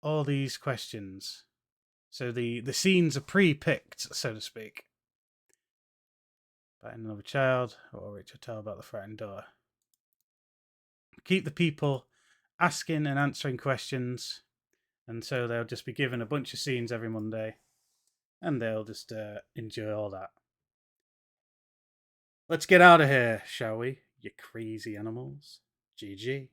Speaker 2: all these questions. So the scenes are pre-picked, so to speak. Find another child, or Richard tell about the frightened daughter. Keep the people asking and answering questions, and so they'll just be given a bunch of scenes every Monday, and they'll just enjoy all that. Let's get out of here, shall we, you crazy animals? GG.